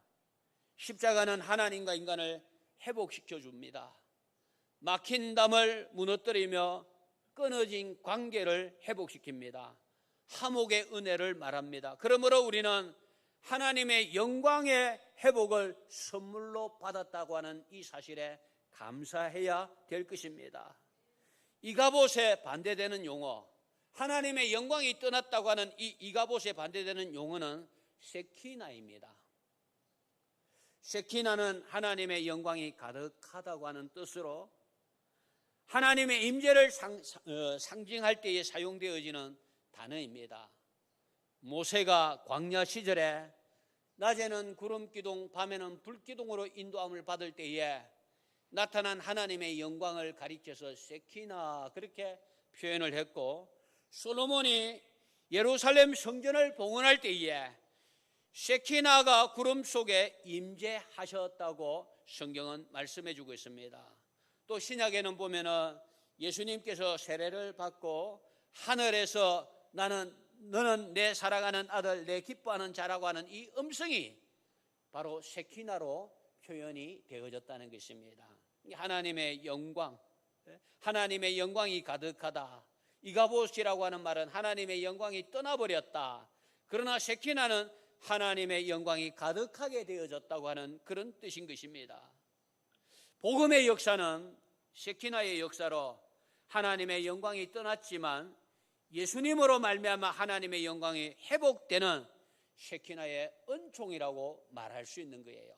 십자가는 하나님과 인간을 회복시켜 줍니다. 막힌 담을 무너뜨리며 끊어진 관계를 회복시킵니다. 화목의 은혜를 말합니다. 그러므로 우리는 하나님의 영광의 회복을 선물로 받았다고 하는 이 사실에 감사해야 될 것입니다. 이가봇에 반대되는 용어, 하나님의 영광이 떠났다고 하는 이 이가봇에 반대되는 용어는 세키나입니다. 세키나는 하나님의 영광이 가득하다고 하는 뜻으로 하나님의 임재를 상징할 때에 사용되어지는 단어입니다. 모세가 광야 시절에 낮에는 구름기둥, 밤에는 불기둥으로 인도함을 받을 때에 나타난 하나님의 영광을 가리켜서 세키나 그렇게 표현을 했고, 솔로몬이 예루살렘 성전을 봉헌할 때에 세키나가 구름 속에 임재하셨다고 성경은 말씀해 주고 있습니다. 또 신약에는 보면은 예수님께서 세례를 받고 하늘에서 너는 내 사랑하는 아들, 내 기뻐하는 자라고 하는 이 음성이 바로 세키나로 표현이 되어졌다는 것입니다. 하나님의 영광, 하나님의 영광이 가득하다. 이가봇이라고 하는 말은 하나님의 영광이 떠나버렸다. 그러나 세키나는 하나님의 영광이 가득하게 되어졌다고 하는 그런 뜻인 것입니다. 복음의 역사는 세키나의 역사로 하나님의 영광이 떠났지만 예수님으로 말미암아 하나님의 영광이 회복되는 세키나의 은총이라고 말할 수 있는 거예요.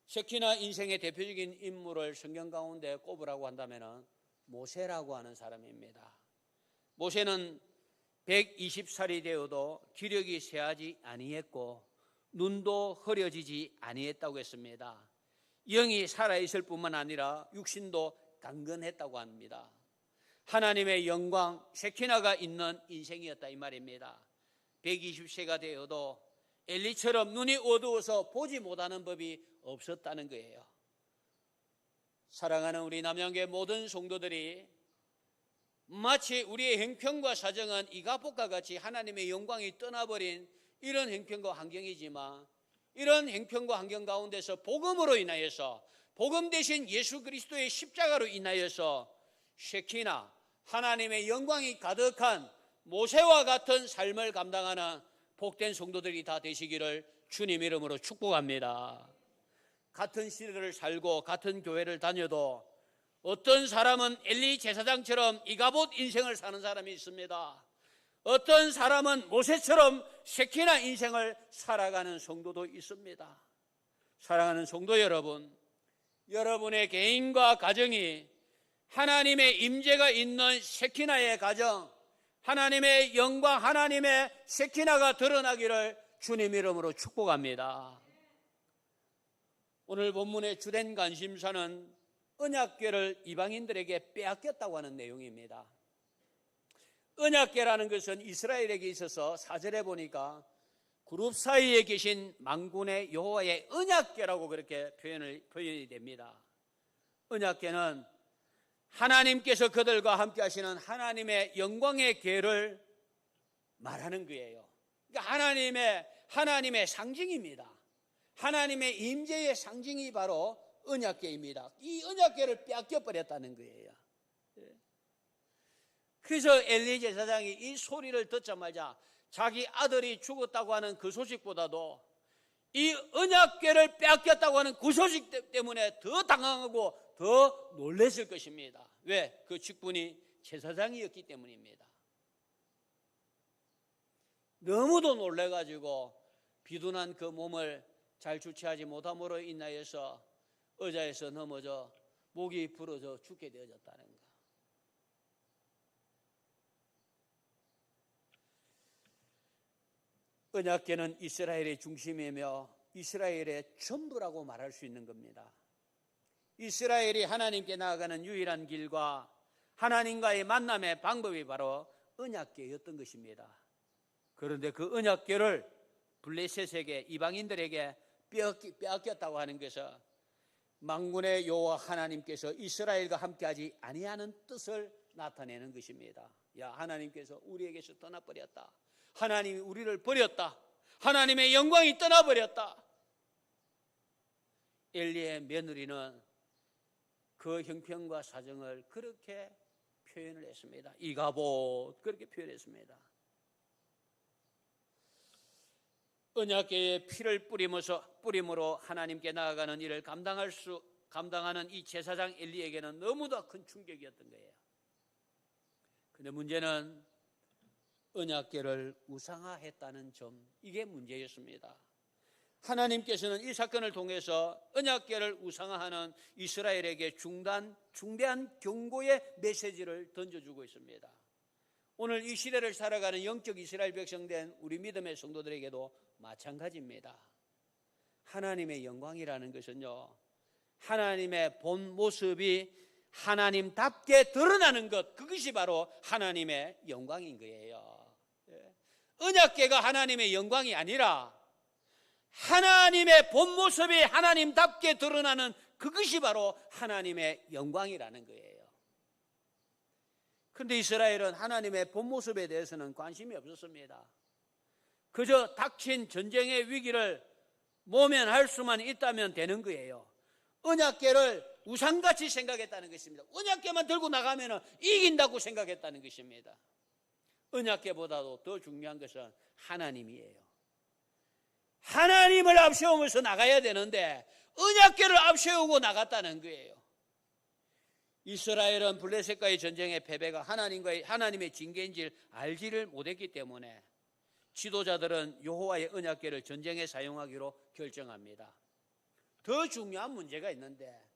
세키나 인생의 대표적인 인물을 성경 가운데 꼽으라고 한다면 모세라고 하는 사람입니다. 모세는 120살이 되어도 기력이 쇠하지 아니했고 눈도 흐려지지 아니했다고 했습니다. 영이 살아있을 뿐만 아니라 육신도 강건했다고 합니다. 하나님의 영광, 세키나가 있는 인생이었다 이 말입니다. 120세가 되어도 엘리처럼 눈이 어두워서 보지 못하는 법이 없었다는 거예요. 사랑하는 우리 남양교회 모든 성도들이 마치 우리의 형편과 사정은 이가봇과 같이 하나님의 영광이 떠나버린 이런 형편과 환경이지만, 이런 형편과 환경 가운데서 복음으로 인하여서, 복음 대신 예수 그리스도의 십자가로 인하여서 세키나, 하나님의 영광이 가득한 모세와 같은 삶을 감당하는 복된 성도들이 다 되시기를 주님 이름으로 축복합니다. 같은 시대를 살고 같은 교회를 다녀도 어떤 사람은 엘리 제사장처럼 이가봇 인생을 사는 사람이 있습니다. 어떤 사람은 모세처럼 세키나 인생을 살아가는 성도도 있습니다. 사랑하는 성도 여러분, 여러분의 개인과 가정이 하나님의 임재가 있는 세키나의 가정, 하나님의 영광, 하나님의 세키나가 드러나기를 주님 이름으로 축복합니다. 오늘 본문의 주된 관심사는 언약궤를 이방인들에게 빼앗겼다고 하는 내용입니다. 언약궤라는 것은 이스라엘에게 있어서 4절에 보니까 그룹 사이에 계신 만군의 여호와의 언약궤라고 그렇게 표현이 됩니다. 언약궤는 하나님께서 그들과 함께 하시는 하나님의 영광의 궤를 말하는 거예요. 그러니까 하나님의 상징입니다. 하나님의 임재의 상징이 바로 언약궤입니다. 이 언약궤를 빼앗겨 버렸다는 거예요. 그래서 엘리 제사장이 이 소리를 듣자마자 자기 아들이 죽었다고 하는 그 소식보다도 이 언약궤를 빼앗겼다고 하는 그 소식 때문에 더 당황하고 더 놀랐을 것입니다. 왜? 그 직분이 제사장이었기 때문입니다. 너무도 놀래가지고 비둔한 그 몸을 잘 주체하지 못함으로 인하여서 의자에서 넘어져 목이 부러져 죽게 되어졌다는 것. 언약궤는 이스라엘의 중심이며 이스라엘의 전부라고 말할 수 있는 겁니다. 이스라엘이 하나님께 나아가는 유일한 길과 하나님과의 만남의 방법이 바로 언약궤였던 것입니다. 그런데 그 언약궤를 블레셋에게, 이방인들에게 빼앗겼다고 하는 것은 만군의 여호와 하나님께서 이스라엘과 함께하지 아니하는 뜻을 나타내는 것입니다. 야, 하나님께서 우리에게서 떠나버렸다. 하나님이 우리를 버렸다. 하나님의 영광이 떠나버렸다. 엘리의 며느리는 그 형편과 사정을 그렇게 표현을 했습니다. 이가봇 그렇게 표현했습니다. 언약궤에 피를 뿌림으로 하나님께 나아가는 일을 감당하는 이 제사장 엘리에게는 너무도 큰 충격이었던 거예요. 그런데 문제는 언약궤를 우상화했다는 점, 이게 문제였습니다. 하나님께서는 이 사건을 통해서 언약궤를 우상화하는 이스라엘에게 중대한 경고의 메시지를 던져주고 있습니다. 오늘 이 시대를 살아가는 영적 이스라엘 백성된 우리 믿음의 성도들에게도 마찬가지입니다. 하나님의 영광이라는 것은요, 하나님의 본 모습이 하나님답게 드러나는 것, 그것이 바로 하나님의 영광인 거예요. 언약궤가 하나님의 영광이 아니라 하나님의 본 모습이 하나님답게 드러나는 그것이 바로 하나님의 영광이라는 거예요. 그런데 이스라엘은 하나님의 본 모습에 대해서는 관심이 없었습니다. 그저 닥친 전쟁의 위기를 모면할 수만 있다면 되는 거예요. 언약궤를 우상같이 생각했다는 것입니다. 언약궤만 들고 나가면 이긴다고 생각했다는 것입니다. 언약궤보다도 더 중요한 것은 하나님이에요. 하나님을 앞세우면서 나가야 되는데 언약궤를 앞세우고 나갔다는 거예요. 이스라엘은 블레셋과의 전쟁의 패배가 하나님의 징계인 줄 알지를 못했기 때문에 지도자들은 여호와의 언약궤를 전쟁에 사용하기로 결정합니다. 더 중요한 문제가 있는데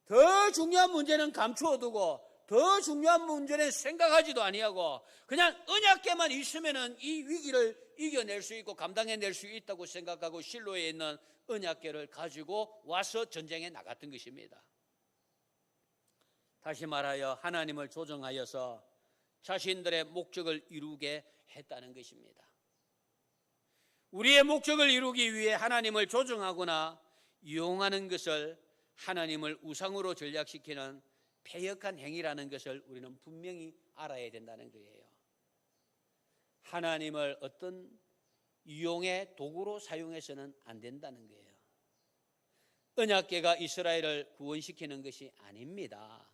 더 중요한 문제는 감추어두고 더 중요한 문제는 생각하지도 아니하고 그냥 언약궤만 있으면 이 위기를 이겨낼 수 있고 감당해낼 수 있다고 생각하고 실로에 있는 언약궤를 가지고 와서 전쟁에 나갔던 것입니다. 다시 말하여 하나님을 조정하여서 자신들의 목적을 이루게 했다는 것입니다. 우리의 목적을 이루기 위해 하나님을 조정하거나 이용하는 것을 하나님을 우상으로 전략시키는 패역한 행위라는 것을 우리는 분명히 알아야 된다는 거예요. 하나님을 어떤 이용의 도구로 사용해서는 안 된다는 거예요. 언약궤가 이스라엘을 구원시키는 것이 아닙니다.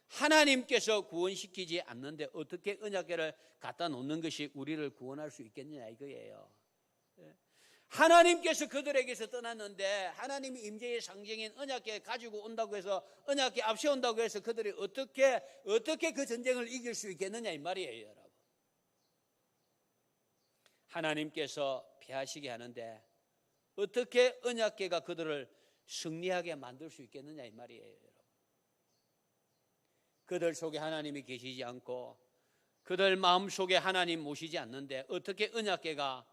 하나님께서 구원시키지 않는데 어떻게 언약궤를 갖다 놓는 것이 우리를 구원할 수 있겠느냐 이거예요. 하나님께서 그들에게서 떠났는데 하나님이 임재의 상징인 언약궤 가지고 온다고 해서 언약궤 앞세운다고 해서 그들이 어떻게 그 전쟁을 이길 수 있겠느냐 이 말이에요. 여러분. 하나님께서 패하시게 하는데 어떻게 언약궤가 그들을 승리하게 만들 수 있겠느냐 이 말이에요. 여러분. 그들 속에 하나님이 계시지 않고 그들 마음속에 하나님 모시지 않는데 어떻게 언약궤가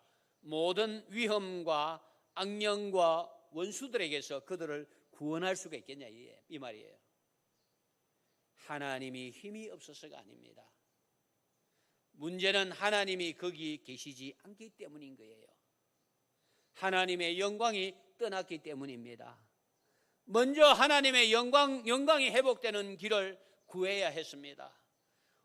모든 위험과 악령과 원수들에게서 그들을 구원할 수가 있겠냐 이 말이에요. 하나님이 힘이 없어서가 아닙니다. 문제는 하나님이 거기 계시지 않기 때문인 거예요. 하나님의 영광이 떠났기 때문입니다. 먼저 하나님의 영광이 회복되는 길을 구해야 했습니다.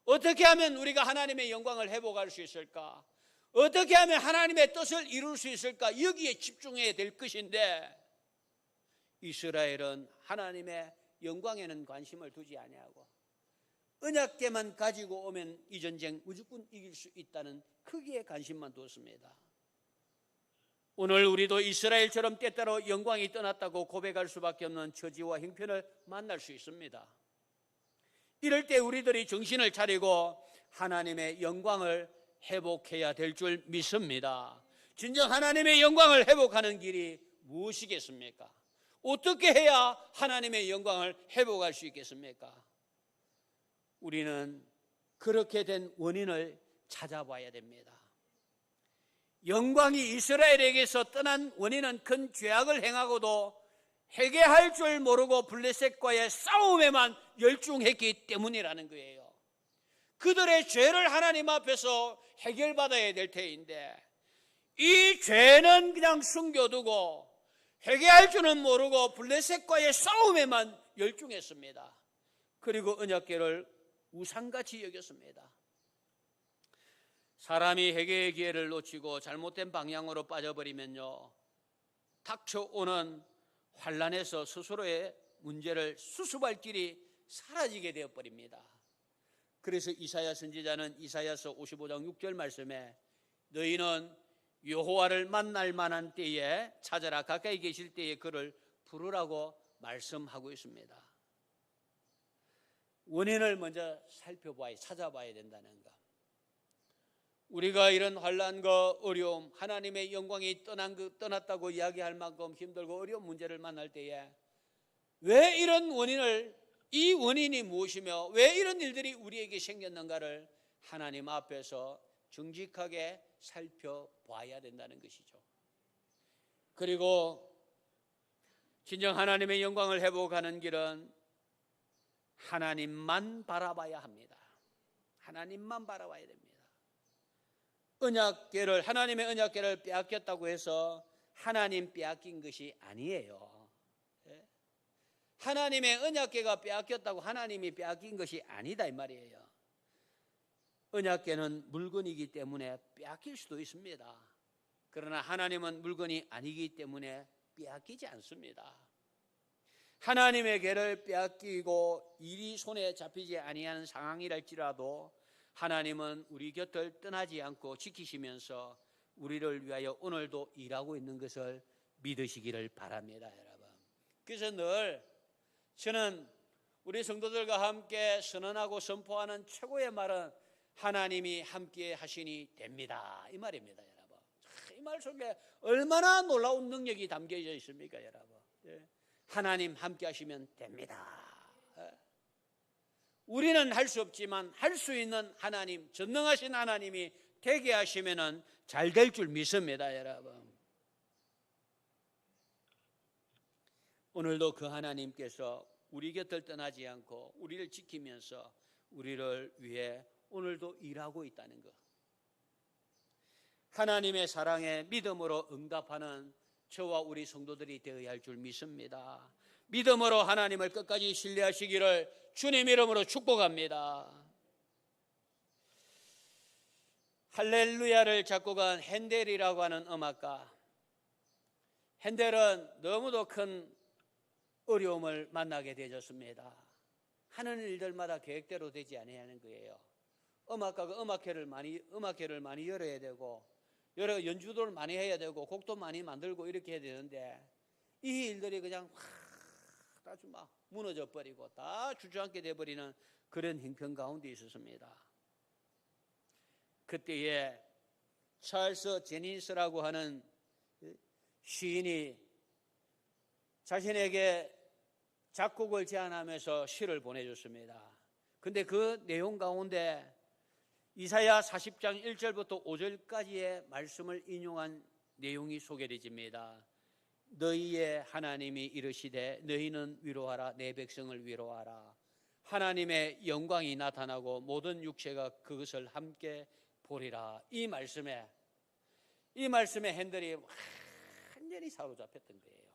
어떻게 하면 우리가 하나님의 영광을 회복할 수 있을까? 어떻게 하면 하나님의 뜻을 이룰 수 있을까? 여기에 집중해야 될 것인데 이스라엘은 하나님의 영광에는 관심을 두지 아니하고 언약궤만 가지고 오면 이 전쟁 무조건 이길 수 있다는 크기에 관심만 두었습니다. 오늘 우리도 이스라엘처럼 때때로 영광이 떠났다고 고백할 수밖에 없는 처지와 형편을 만날 수 있습니다. 이럴 때 우리들이 정신을 차리고 하나님의 영광을 회복해야 될 줄 믿습니다. 진정 하나님의 영광을 회복하는 길이 무엇이겠습니까? 어떻게 해야 하나님의 영광을 회복할 수 있겠습니까? 우리는 그렇게 된 원인을 찾아봐야 됩니다. 영광이 이스라엘에게서 떠난 원인은 큰 죄악을 행하고도 회개할 줄 모르고 블레셋과의 싸움에만 열중했기 때문이라는 거예요. 그들의 죄를 하나님 앞에서 해결받아야 될 터인데 이 죄는 그냥 숨겨두고 회개할 줄은 모르고 블레셋과의 싸움에만 열중했습니다. 그리고 언약궤를 우상같이 여겼습니다. 사람이 회개의 기회를 놓치고 잘못된 방향으로 빠져버리면요, 닥쳐오는 환난에서 스스로의 문제를 수습할 길이 사라지게 되어버립니다. 그래서 이사야 선지자는 이사야서 55장 6절 말씀에 너희는 여호와를 만날 만한 때에 찾아라, 가까이 계실 때에 그를 부르라고 말씀하고 있습니다. 원인을 먼저 찾아봐야 된다는 것. 우리가 이런 환난과 어려움, 하나님의 영광이 떠났다고 이야기할 만큼 힘들고 어려운 문제를 만날 때에 왜 이런 이 원인이 무엇이며 왜 이런 일들이 우리에게 생겼는가를 하나님 앞에서 정직하게 살펴봐야 된다는 것이죠. 그리고 진정 하나님의 영광을 회복하는 길은 하나님만 바라봐야 합니다. 하나님만 바라봐야 됩니다. 하나님의 언약궤를 빼앗겼다고 해서 하나님 빼앗긴 것이 아니에요. 하나님의 언약궤가 빼앗겼다고 하나님이 빼앗긴 것이 아니다 이 말이에요. 언약궤는 물건이기 때문에 빼앗길 수도 있습니다. 그러나 하나님은 물건이 아니기 때문에 빼앗기지 않습니다. 하나님의 궤를 빼앗기고 일이 손에 잡히지 아니하는 상황이랄지라도 하나님은 우리 곁을 떠나지 않고 지키시면서 우리를 위하여 오늘도 일하고 있는 것을 믿으시기를 바랍니다, 여러분. 그래서 늘 저는 우리 성도들과 함께 선언하고 선포하는 최고의 말은 하나님이 함께 하시니 됩니다, 이 말입니다, 여러분. 이 말 속에 얼마나 놀라운 능력이 담겨져 있습니까, 여러분. 하나님 함께 하시면 됩니다. 우리는 할 수 없지만 할 수 있는 하나님, 전능하신 하나님이 되게 하시면 잘 될 줄 믿습니다, 여러분. 오늘도 그 하나님께서 우리 곁을 떠나지 않고 우리를 지키면서 우리를 위해 오늘도 일하고 있다는 것. 하나님의 사랑에 믿음으로 응답하는 저와 우리 성도들이 되어야 할 줄 믿습니다. 믿음으로 하나님을 끝까지 신뢰하시기를 주님 이름으로 축복합니다. 할렐루야를 작곡한 핸델이라고 하는 음악가. 핸델은 너무도 큰 어려움을 만나게 되었습니다. 하는 일들마다 계획대로 되지 아니하는 거예요. 음악가가 음악회를 많이 열어야 되고 여러 연주도를 많이 해야 되고 곡도 많이 만들고 이렇게 해야 되는데 이 일들이 그냥 다 막 무너져 버리고 다 주저앉게 돼버리는 그런 형편 가운데 있었습니다. 그때에 찰스 제닌스라고 하는 시인이 자신에게 작곡을 제안하면서 시를 보내줬습니다. 근데 그 내용 가운데 이사야 40장 1절부터 5절까지의 말씀을 인용한 내용이 소개되집니다. 너희의 하나님이 이르시되 너희는 위로하라, 내 백성을 위로하라. 하나님의 영광이 나타나고 모든 육체가 그것을 함께 보리라. 이 말씀에 핸들이 완전히 사로잡혔던 거예요.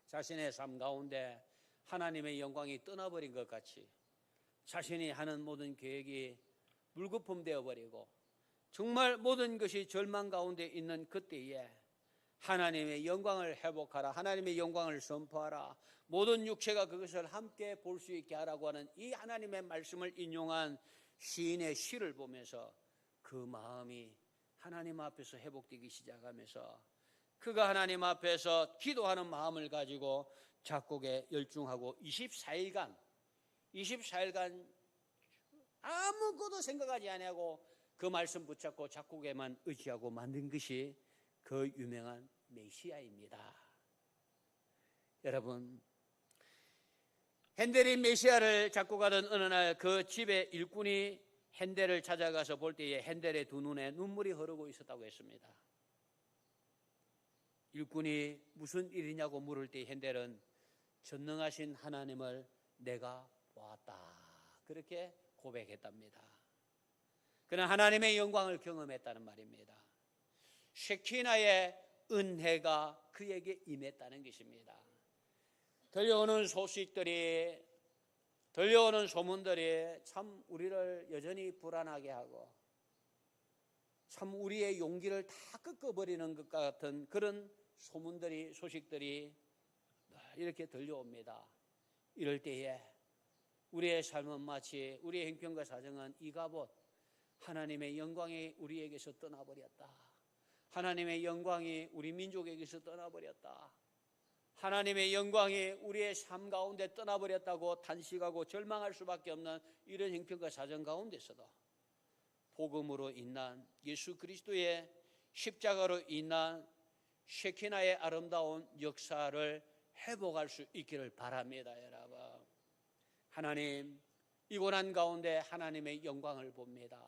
자신의 삶 가운데 하나님의 영광이 떠나버린 것 같이 자신이 하는 모든 계획이 물거품 되어버리고 정말 모든 것이 절망 가운데 있는 그때에 하나님의 영광을 회복하라, 하나님의 영광을 선포하라, 모든 육체가 그것을 함께 볼 수 있게 하라고 하는 이 하나님의 말씀을 인용한 시인의 시를 보면서 그 마음이 하나님 앞에서 회복되기 시작하면서 그가 하나님 앞에서 기도하는 마음을 가지고 작곡에 열중하고 24일간 아무것도 생각하지 아니하고 그 말씀 붙잡고 작곡에만 의지하고 만든 것이 그 유명한 메시아입니다. 여러분, 핸델이 메시아를 작곡하던 어느 날 그 집에 일꾼이 핸델을 찾아가서 볼 때에 핸델의 두 눈에 눈물이 흐르고 있었다고 했습니다. 일꾼이 무슨 일이냐고 물을 때 핸델은 전능하신 하나님을 내가 보았다, 그렇게 고백했답니다. 그는 하나님의 영광을 경험했다는 말입니다. 쉐키나의 은혜가 그에게 임했다는 것입니다. 들려오는 소문들이 참 우리를 여전히 불안하게 하고 참 우리의 용기를 다 꺾어버리는 것 같은 그런 소식들이 이렇게 들려옵니다. 이럴 때에 우리의 삶은 마치 우리의 형편과 사정은 이가봇, 하나님의 영광이 우리에게서 떠나버렸다, 하나님의 영광이 우리 민족에게서 떠나버렸다, 하나님의 영광이 우리의 삶 가운데 떠나버렸다고 탄식하고 절망할 수밖에 없는 이런 형편과 사정 가운데서도 복음으로 인한 예수 그리스도의 십자가로 인한 셰키나의 아름다운 역사를 회복할 수 있기를 바랍니다. 여러분, 하나님, 이 고난 가운데 하나님의 영광을 봅니다.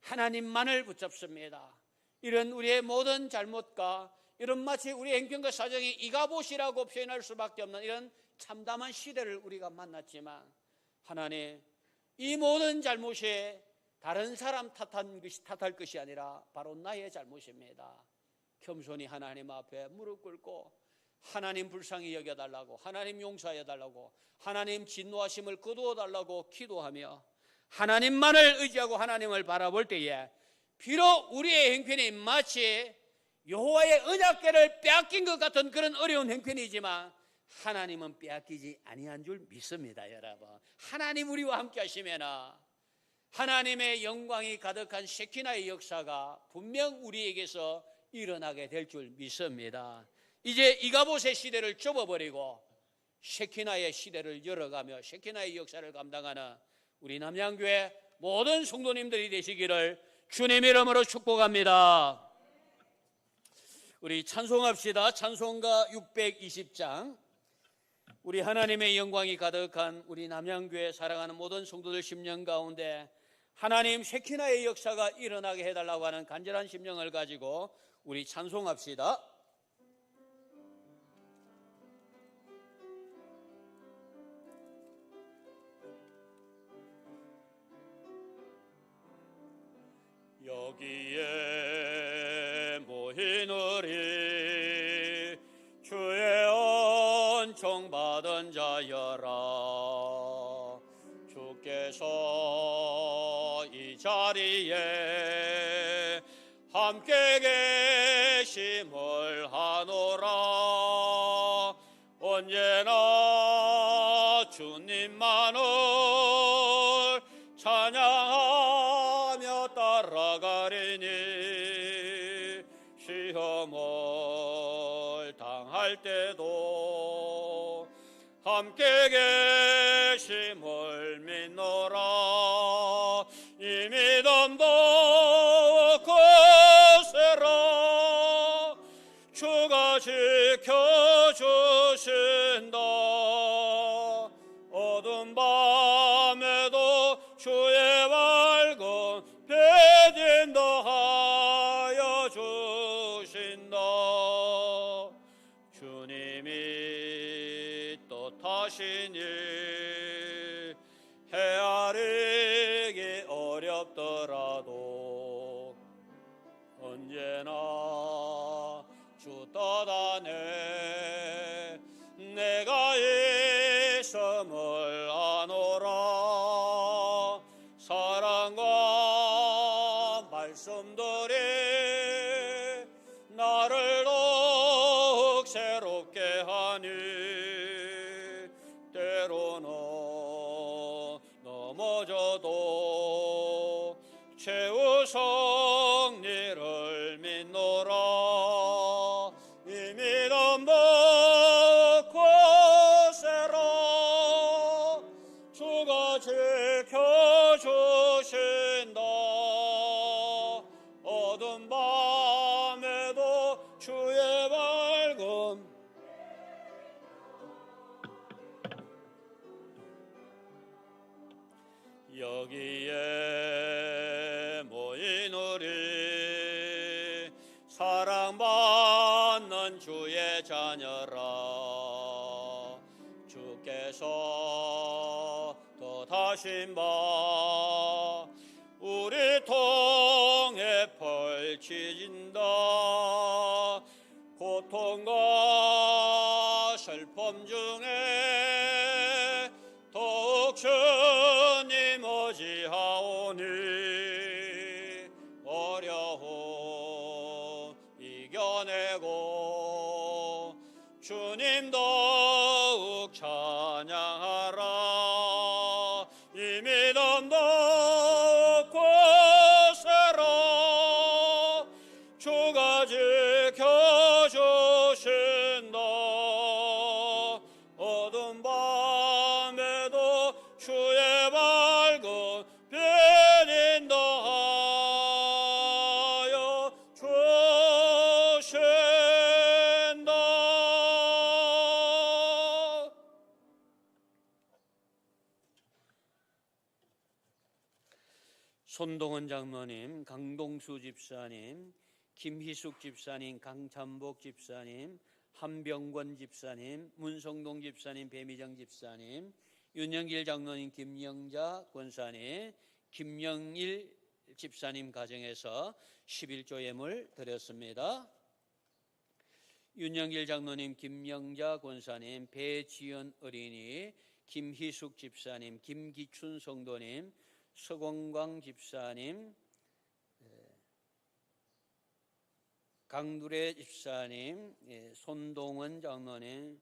하나님만을 붙잡습니다. 이런 우리의 모든 잘못과 이런 마치 우리 행편과 사정이 이가봇이라고 표현할 수밖에 없는 이런 참담한 시대를 우리가 만났지만, 하나님, 이 모든 잘못이 다른 사람 탓할 것이 아니라 바로 나의 잘못입니다. 겸손히 하나님 앞에 무릎 꿇고 하나님 불쌍히 여겨달라고, 하나님 용서해달라고, 하나님 진노하심을 거두어달라고 기도하며 하나님만을 의지하고 하나님을 바라볼 때에 비록 우리의 행편이 마치 여호와의 언약궤를 빼앗긴 것 같은 그런 어려운 행편이지만 하나님은 빼앗기지 아니한 줄 믿습니다. 여러분, 하나님 우리와 함께 하시면 하나님의 영광이 가득한 셰키나의 역사가 분명 우리에게서 일어나게 될 줄 믿습니다. 이제 이가봇의 시대를 접어버리고 셰키나의 시대를 열어가며 셰키나의 역사를 감당하는 우리 남양교회 모든 성도님들이 되시기를 주님 이름으로 축복합니다. 우리 찬송합시다. 찬송가 620장. 우리 하나님의 영광이 가득한 우리 남양교회 사랑하는 모든 성도들 심령 가운데 하나님 셰키나의 역사가 일어나게 해달라고 하는 간절한 심령을 가지고 우리 찬송합시다. 여기에 모인 우리 주의 은총 받은 자여라. 주께서 이 자리에 함께 계심을 하노라. 언제나 주님만을 찬양하며 따라가리니 시험을 당할 때도 함께 계심을 믿노라. 이 믿음도 거세라. 주가 지켜주신다. 어두운 밤에도 주의 밝은 빛 인도하여 주신다. 주님이 뜻하시니 헤아리기 어렵더라도 언제나 주 뜻 안에 내가 있음을 아노라. 사랑과 말씀들이 나를 더욱 새롭게 하니 때로는 넘어져도 최후 승리를 믿노라. 이 믿음도 거세라. 주가 지켜주신다. 어두운 밤에도 주의 밝음 여기에 모인 우리 사랑받는 주의 자녀라. 주께서 뜻하신 바 우리 통해 펼치진다. 고통과 슬픔 중에 더욱 주님 의지하오니 어려움 이겨내고 주님 더욱 찬양하라. 이 믿음도 거세라. 주가 지켜주신다. 어두운 밤에도 주의 밝은 빛 인도하여 손동원 장로님, 강동수 집사님, 김희숙 집사님, 강찬복 집사님, 한병권 집사님, 문성동 집사님, 배미정 집사님, 윤영길 장로님, 김영자 권사님, 김영일 집사님 가정에서 11조 예물 드렸습니다. 윤영길 장로님, 김영자 권사님, 배지연 어린이, 김희숙 집사님, 김기춘 성도님, 서건광 집사님, 강두래 집사님, 손동원 장로님,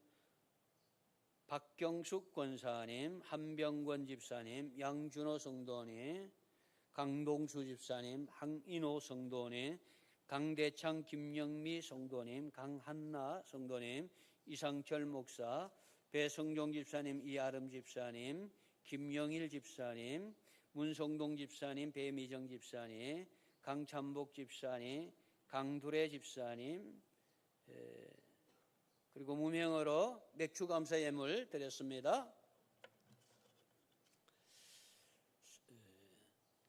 박경숙 권사님, 한병권 집사님, 양준호 성도님, 강동수 집사님, 항인호 성도님, 강대창 김영미 성도님, 강한나 성도님, 이상철 목사, 배성종 집사님, 이아름 집사님, 김영일 집사님, 문성동 집사님, 배미정 집사님, 강찬복 집사님, 강두래 집사님, 그리고 무명으로 맥주 감사 예물 드렸습니다.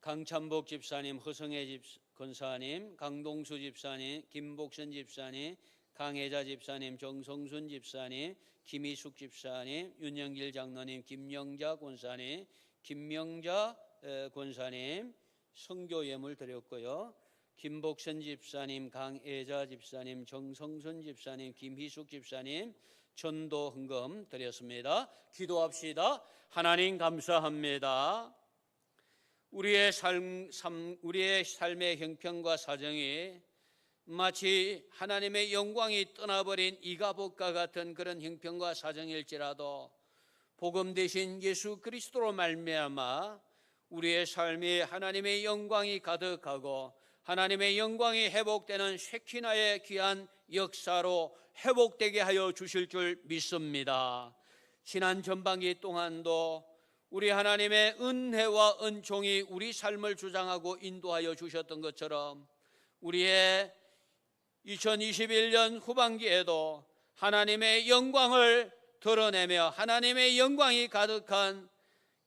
강찬복 집사님, 허성애 권사님, 강동수 집사님, 김복선 집사님, 강혜자 집사님, 정성순 집사님, 김희숙 집사님, 윤영길 장로님, 김영자 권사님, 김명자 권사님 선교 예물 드렸고요. 김복선 집사님, 강혜자 집사님, 정성순 집사님, 김희숙 집사님 전도 헌금 드렸습니다. 기도합시다. 하나님 감사합니다. 우리의 삶의 형편과 사정이 마치 하나님의 영광이 떠나버린 이가복과 같은 그런 형편과 사정일지라도 복음 대신 예수 그리스도로 말미암아 우리의 삶이 하나님의 영광이 가득하고 하나님의 영광이 회복되는 쉐키나의 귀한 역사로 회복되게 하여 주실 줄 믿습니다. 지난 전반기 동안도 우리 하나님의 은혜와 은총이 우리 삶을 주장하고 인도하여 주셨던 것처럼 우리의 2021년 후반기에도 하나님의 영광을 드러내며 하나님의 영광이 가득한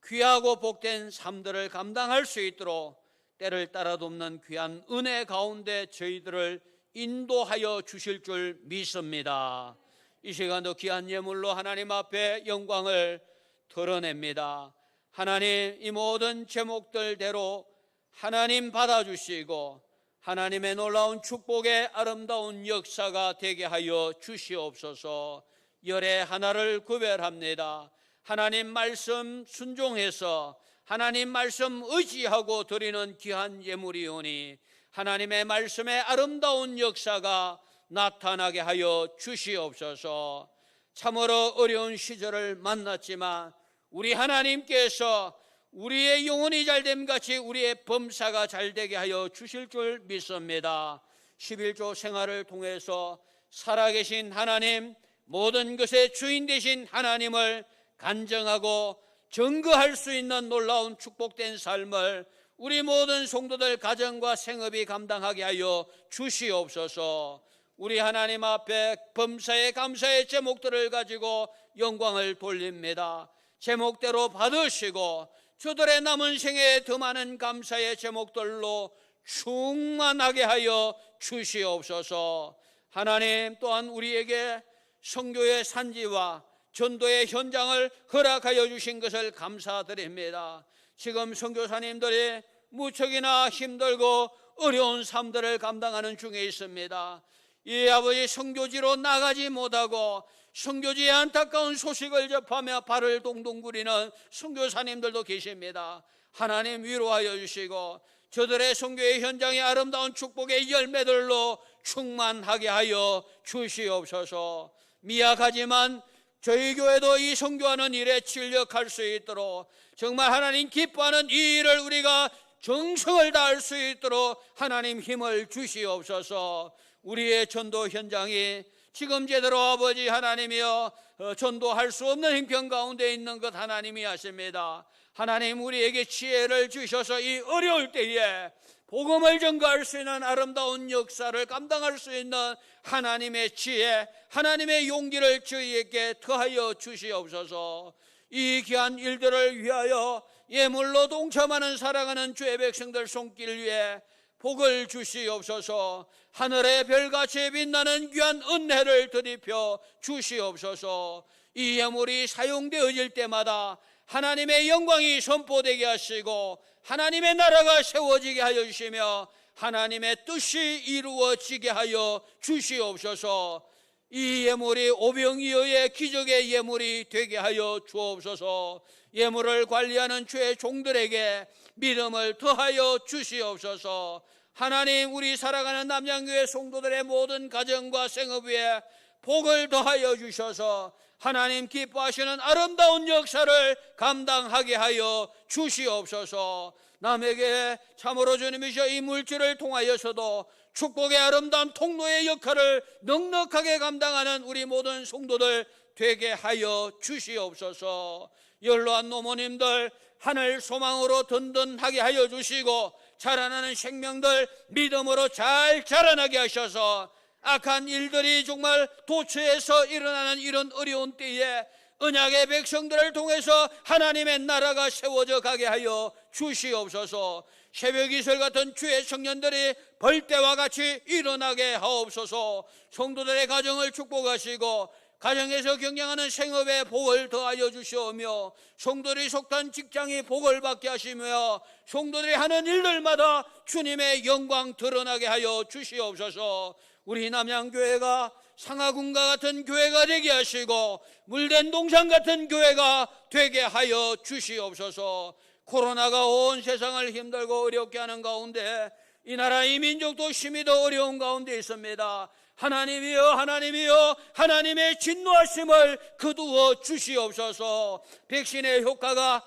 귀하고 복된 삶들을 감당할 수 있도록 때를 따라 돕는 귀한 은혜 가운데 저희들을 인도하여 주실 줄 믿습니다. 이 시간도 귀한 예물로 하나님 앞에 영광을 드러냅니다. 하나님, 이 모든 제목들대로 하나님 받아주시고 하나님의 놀라운 축복의 아름다운 역사가 되게 하여 주시옵소서. 열의 하나를 구별합니다. 하나님 말씀 순종해서 하나님 말씀 의지하고 드리는 귀한 예물이오니 하나님의 말씀의 아름다운 역사가 나타나게 하여 주시옵소서. 참으로 어려운 시절을 만났지만 우리 하나님께서 우리의 영혼이 잘됨 같이 우리의 범사가 잘되게 하여 주실 줄 믿습니다. 11조 생활을 통해서 살아계신 하나님, 모든 것의 주인 되신 하나님을 간증하고 증거할 수 있는 놀라운 축복된 삶을 우리 모든 성도들 가정과 생업이 감당하게 하여 주시옵소서. 우리 하나님 앞에 범사의 감사의 제목들을 가지고 영광을 돌립니다. 제목대로 받으시고 저들의 남은 생에 더 많은 감사의 제목들로 충만하게 하여 주시옵소서. 하나님 또한 우리에게 선교의 산지와 전도의 현장을 허락하여 주신 것을 감사드립니다. 지금 선교사님들이 무척이나 힘들고 어려운 삶들을 감당하는 중에 있습니다. 이 아버지 선교지로 나가지 못하고 선교지의 안타까운 소식을 접하며 발을 동동 구리는 선교사님들도 계십니다. 하나님 위로하여 주시고 저들의 선교의 현장의 아름다운 축복의 열매들로 충만하게 하여 주시옵소서. 미약하지만 저희 교회도 이 선교하는 일에 진력할 수 있도록 정말 하나님 기뻐하는 이 일을 우리가 정성을 다할 수 있도록 하나님 힘을 주시옵소서. 우리의 전도 현장이 지금 제대로 아버지 하나님이여 전도할 수 없는 형편 가운데 있는 것 하나님이 아십니다. 하나님 우리에게 지혜를 주셔서 이 어려울 때에 복음을 전가할 수 있는 아름다운 역사를 감당할 수 있는 하나님의 지혜, 하나님의 용기를 저희에게 더하여 주시옵소서. 이 귀한 일들을 위하여 예물로 동참하는 사랑하는 주의 백성들 손길 위에 복을 주시옵소서. 하늘의 별같이 빛나는 귀한 은혜를 드리펴 주시옵소서. 이 예물이 사용되어질 때마다 하나님의 영광이 선포되게 하시고 하나님의 나라가 세워지게 하여 주시며 하나님의 뜻이 이루어지게 하여 주시옵소서. 이 예물이 오병이어의 기적의 예물이 되게 하여 주옵소서. 예물을 관리하는 주의 종들에게 믿음을 더하여 주시옵소서. 하나님, 우리 살아가는 남양교회 성도들의 모든 가정과 생업 위에 복을 더하여 주셔서 하나님 기뻐하시는 아름다운 역사를 감당하게 하여 주시옵소서. 남에게 참으로 주님이셔 이 물질을 통하여서도 축복의 아름다운 통로의 역할을 넉넉하게 감당하는 우리 모든 성도들 되게 하여 주시옵소서. 연로한 노모님들 하늘 소망으로 든든하게 하여 주시고 자라나는 생명들 믿음으로 잘 자라나게 하셔서 악한 일들이 정말 도처에서 일어나는 이런 어려운 때에 언약의 백성들을 통해서 하나님의 나라가 세워져 가게 하여 주시옵소서. 새벽 이슬 같은 주의 청년들이 벌떼와 같이 일어나게 하옵소서. 성도들의 가정을 축복하시고 가정에서 경영하는 생업에 복을 더하여 주시오며 성도들이 속한 직장이 복을 받게 하시며 성도들이 하는 일들마다 주님의 영광 드러나게 하여 주시옵소서. 우리 남양교회가 상하군과 같은 교회가 되게 하시고 물된 동산 같은 교회가 되게 하여 주시옵소서. 코로나가 온 세상을 힘들고 어렵게 하는 가운데 이 나라 이 민족도 심히 더 어려운 가운데 있습니다. 하나님이여 하나님이여 하나님의 진노하심을 거두어 주시옵소서. 백신의 효과가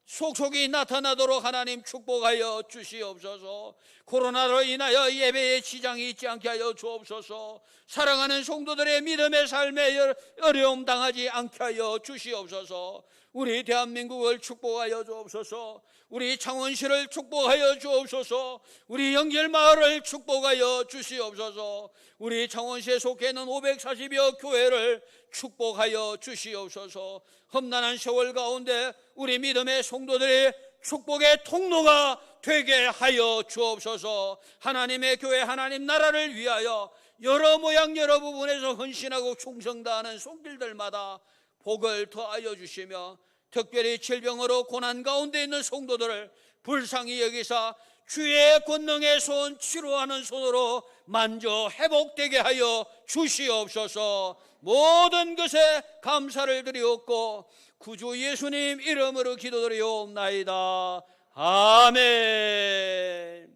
속속이 나타나도록 하나님 축복하여 주시옵소서. 코로나로 인하여 예배에 지장이 있지 않게 하여 주옵소서. 사랑하는 성도들의 믿음의 삶에 어려움 당하지 않게 하여 주시옵소서. 우리 대한민국을 축복하여 주옵소서. 우리 창원시를 축복하여 주옵소서. 우리 영길마을을 축복하여 주시옵소서. 우리 창원시에 속해 있는 540여 교회를 축복하여 주시옵소서. 험난한 세월 가운데 우리 믿음의 성도들이 축복의 통로가 되게 하여 주옵소서. 하나님의 교회 하나님 나라를 위하여 여러 모양 여러 부분에서 헌신하고 충성다하는 손길들마다 복을 더하여 주시며 특별히 질병으로 고난 가운데 있는 성도들을 불쌍히 여기사 주의 권능의 손 치료하는 손으로 만져 회복되게 하여 주시옵소서. 모든 것에 감사를 드리옵고 구주 예수님 이름으로 기도드리옵나이다. 아멘.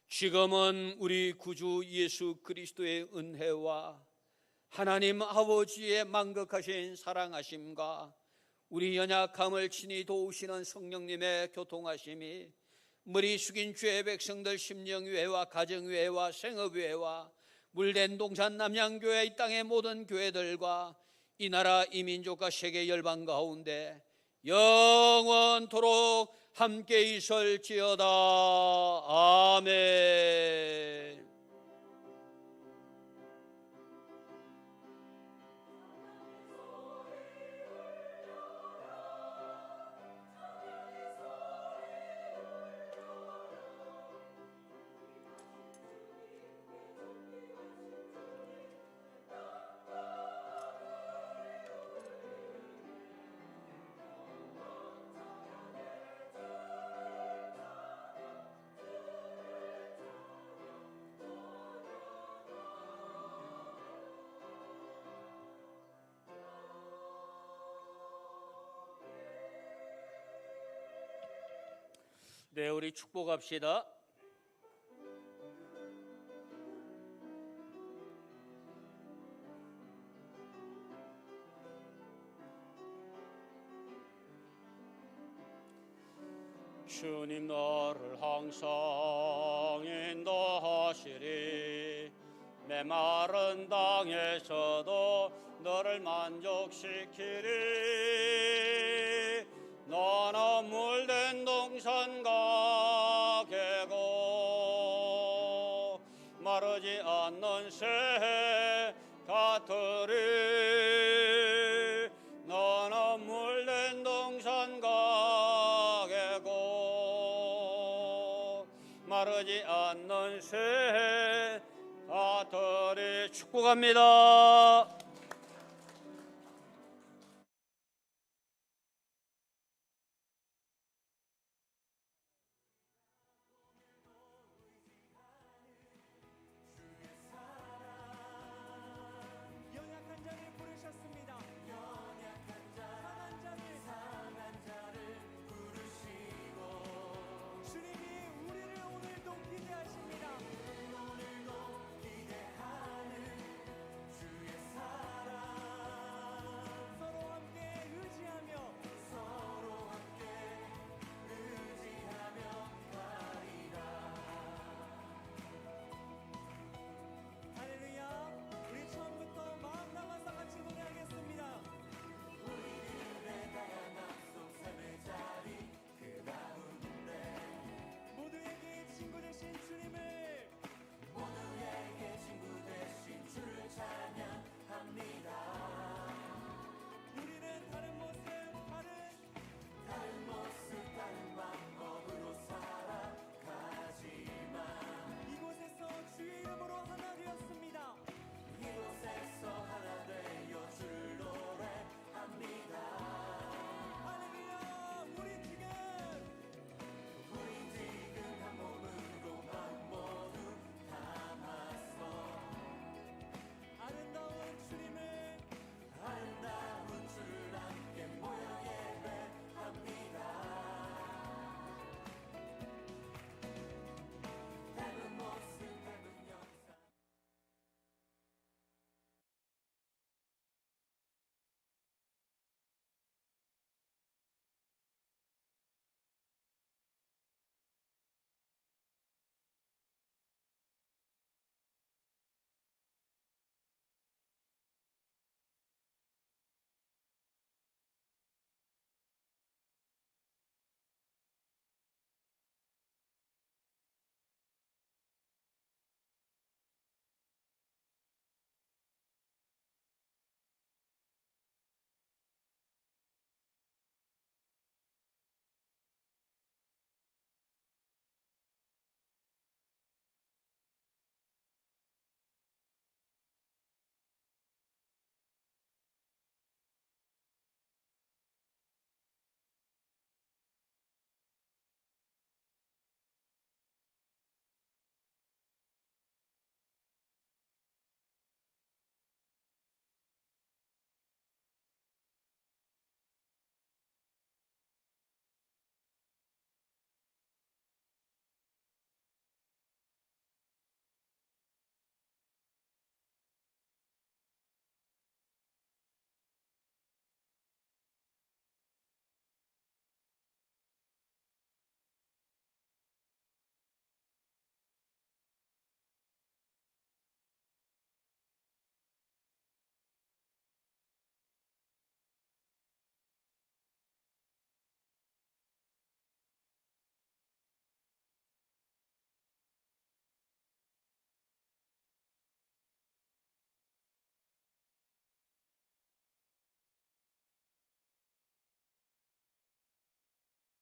지금은 우리 구주 예수 그리스도의 은혜와 하나님 아버지의 만극하신 사랑하심과 우리 연약함을 친히 도우시는 성령님의 교통하심이 머리 숙인 주의 백성들 심령위회와 가정위회와 생업위회와 물된 동산 남양교회 이 땅의 모든 교회들과 이 나라 이 민족과 세계 열방 가운데 영원토록 함께 있을지어다. 아멘. 네, 우리 축복합시다. 주님 너를 항상 인도하시리. 메마른 땅에서도 너를 만족시키리. 너는 물된 동산과 계곡 마르지 않는 새 같으리. 너는 물된 동산과 마르지 않는 새 아들이 축복합니다.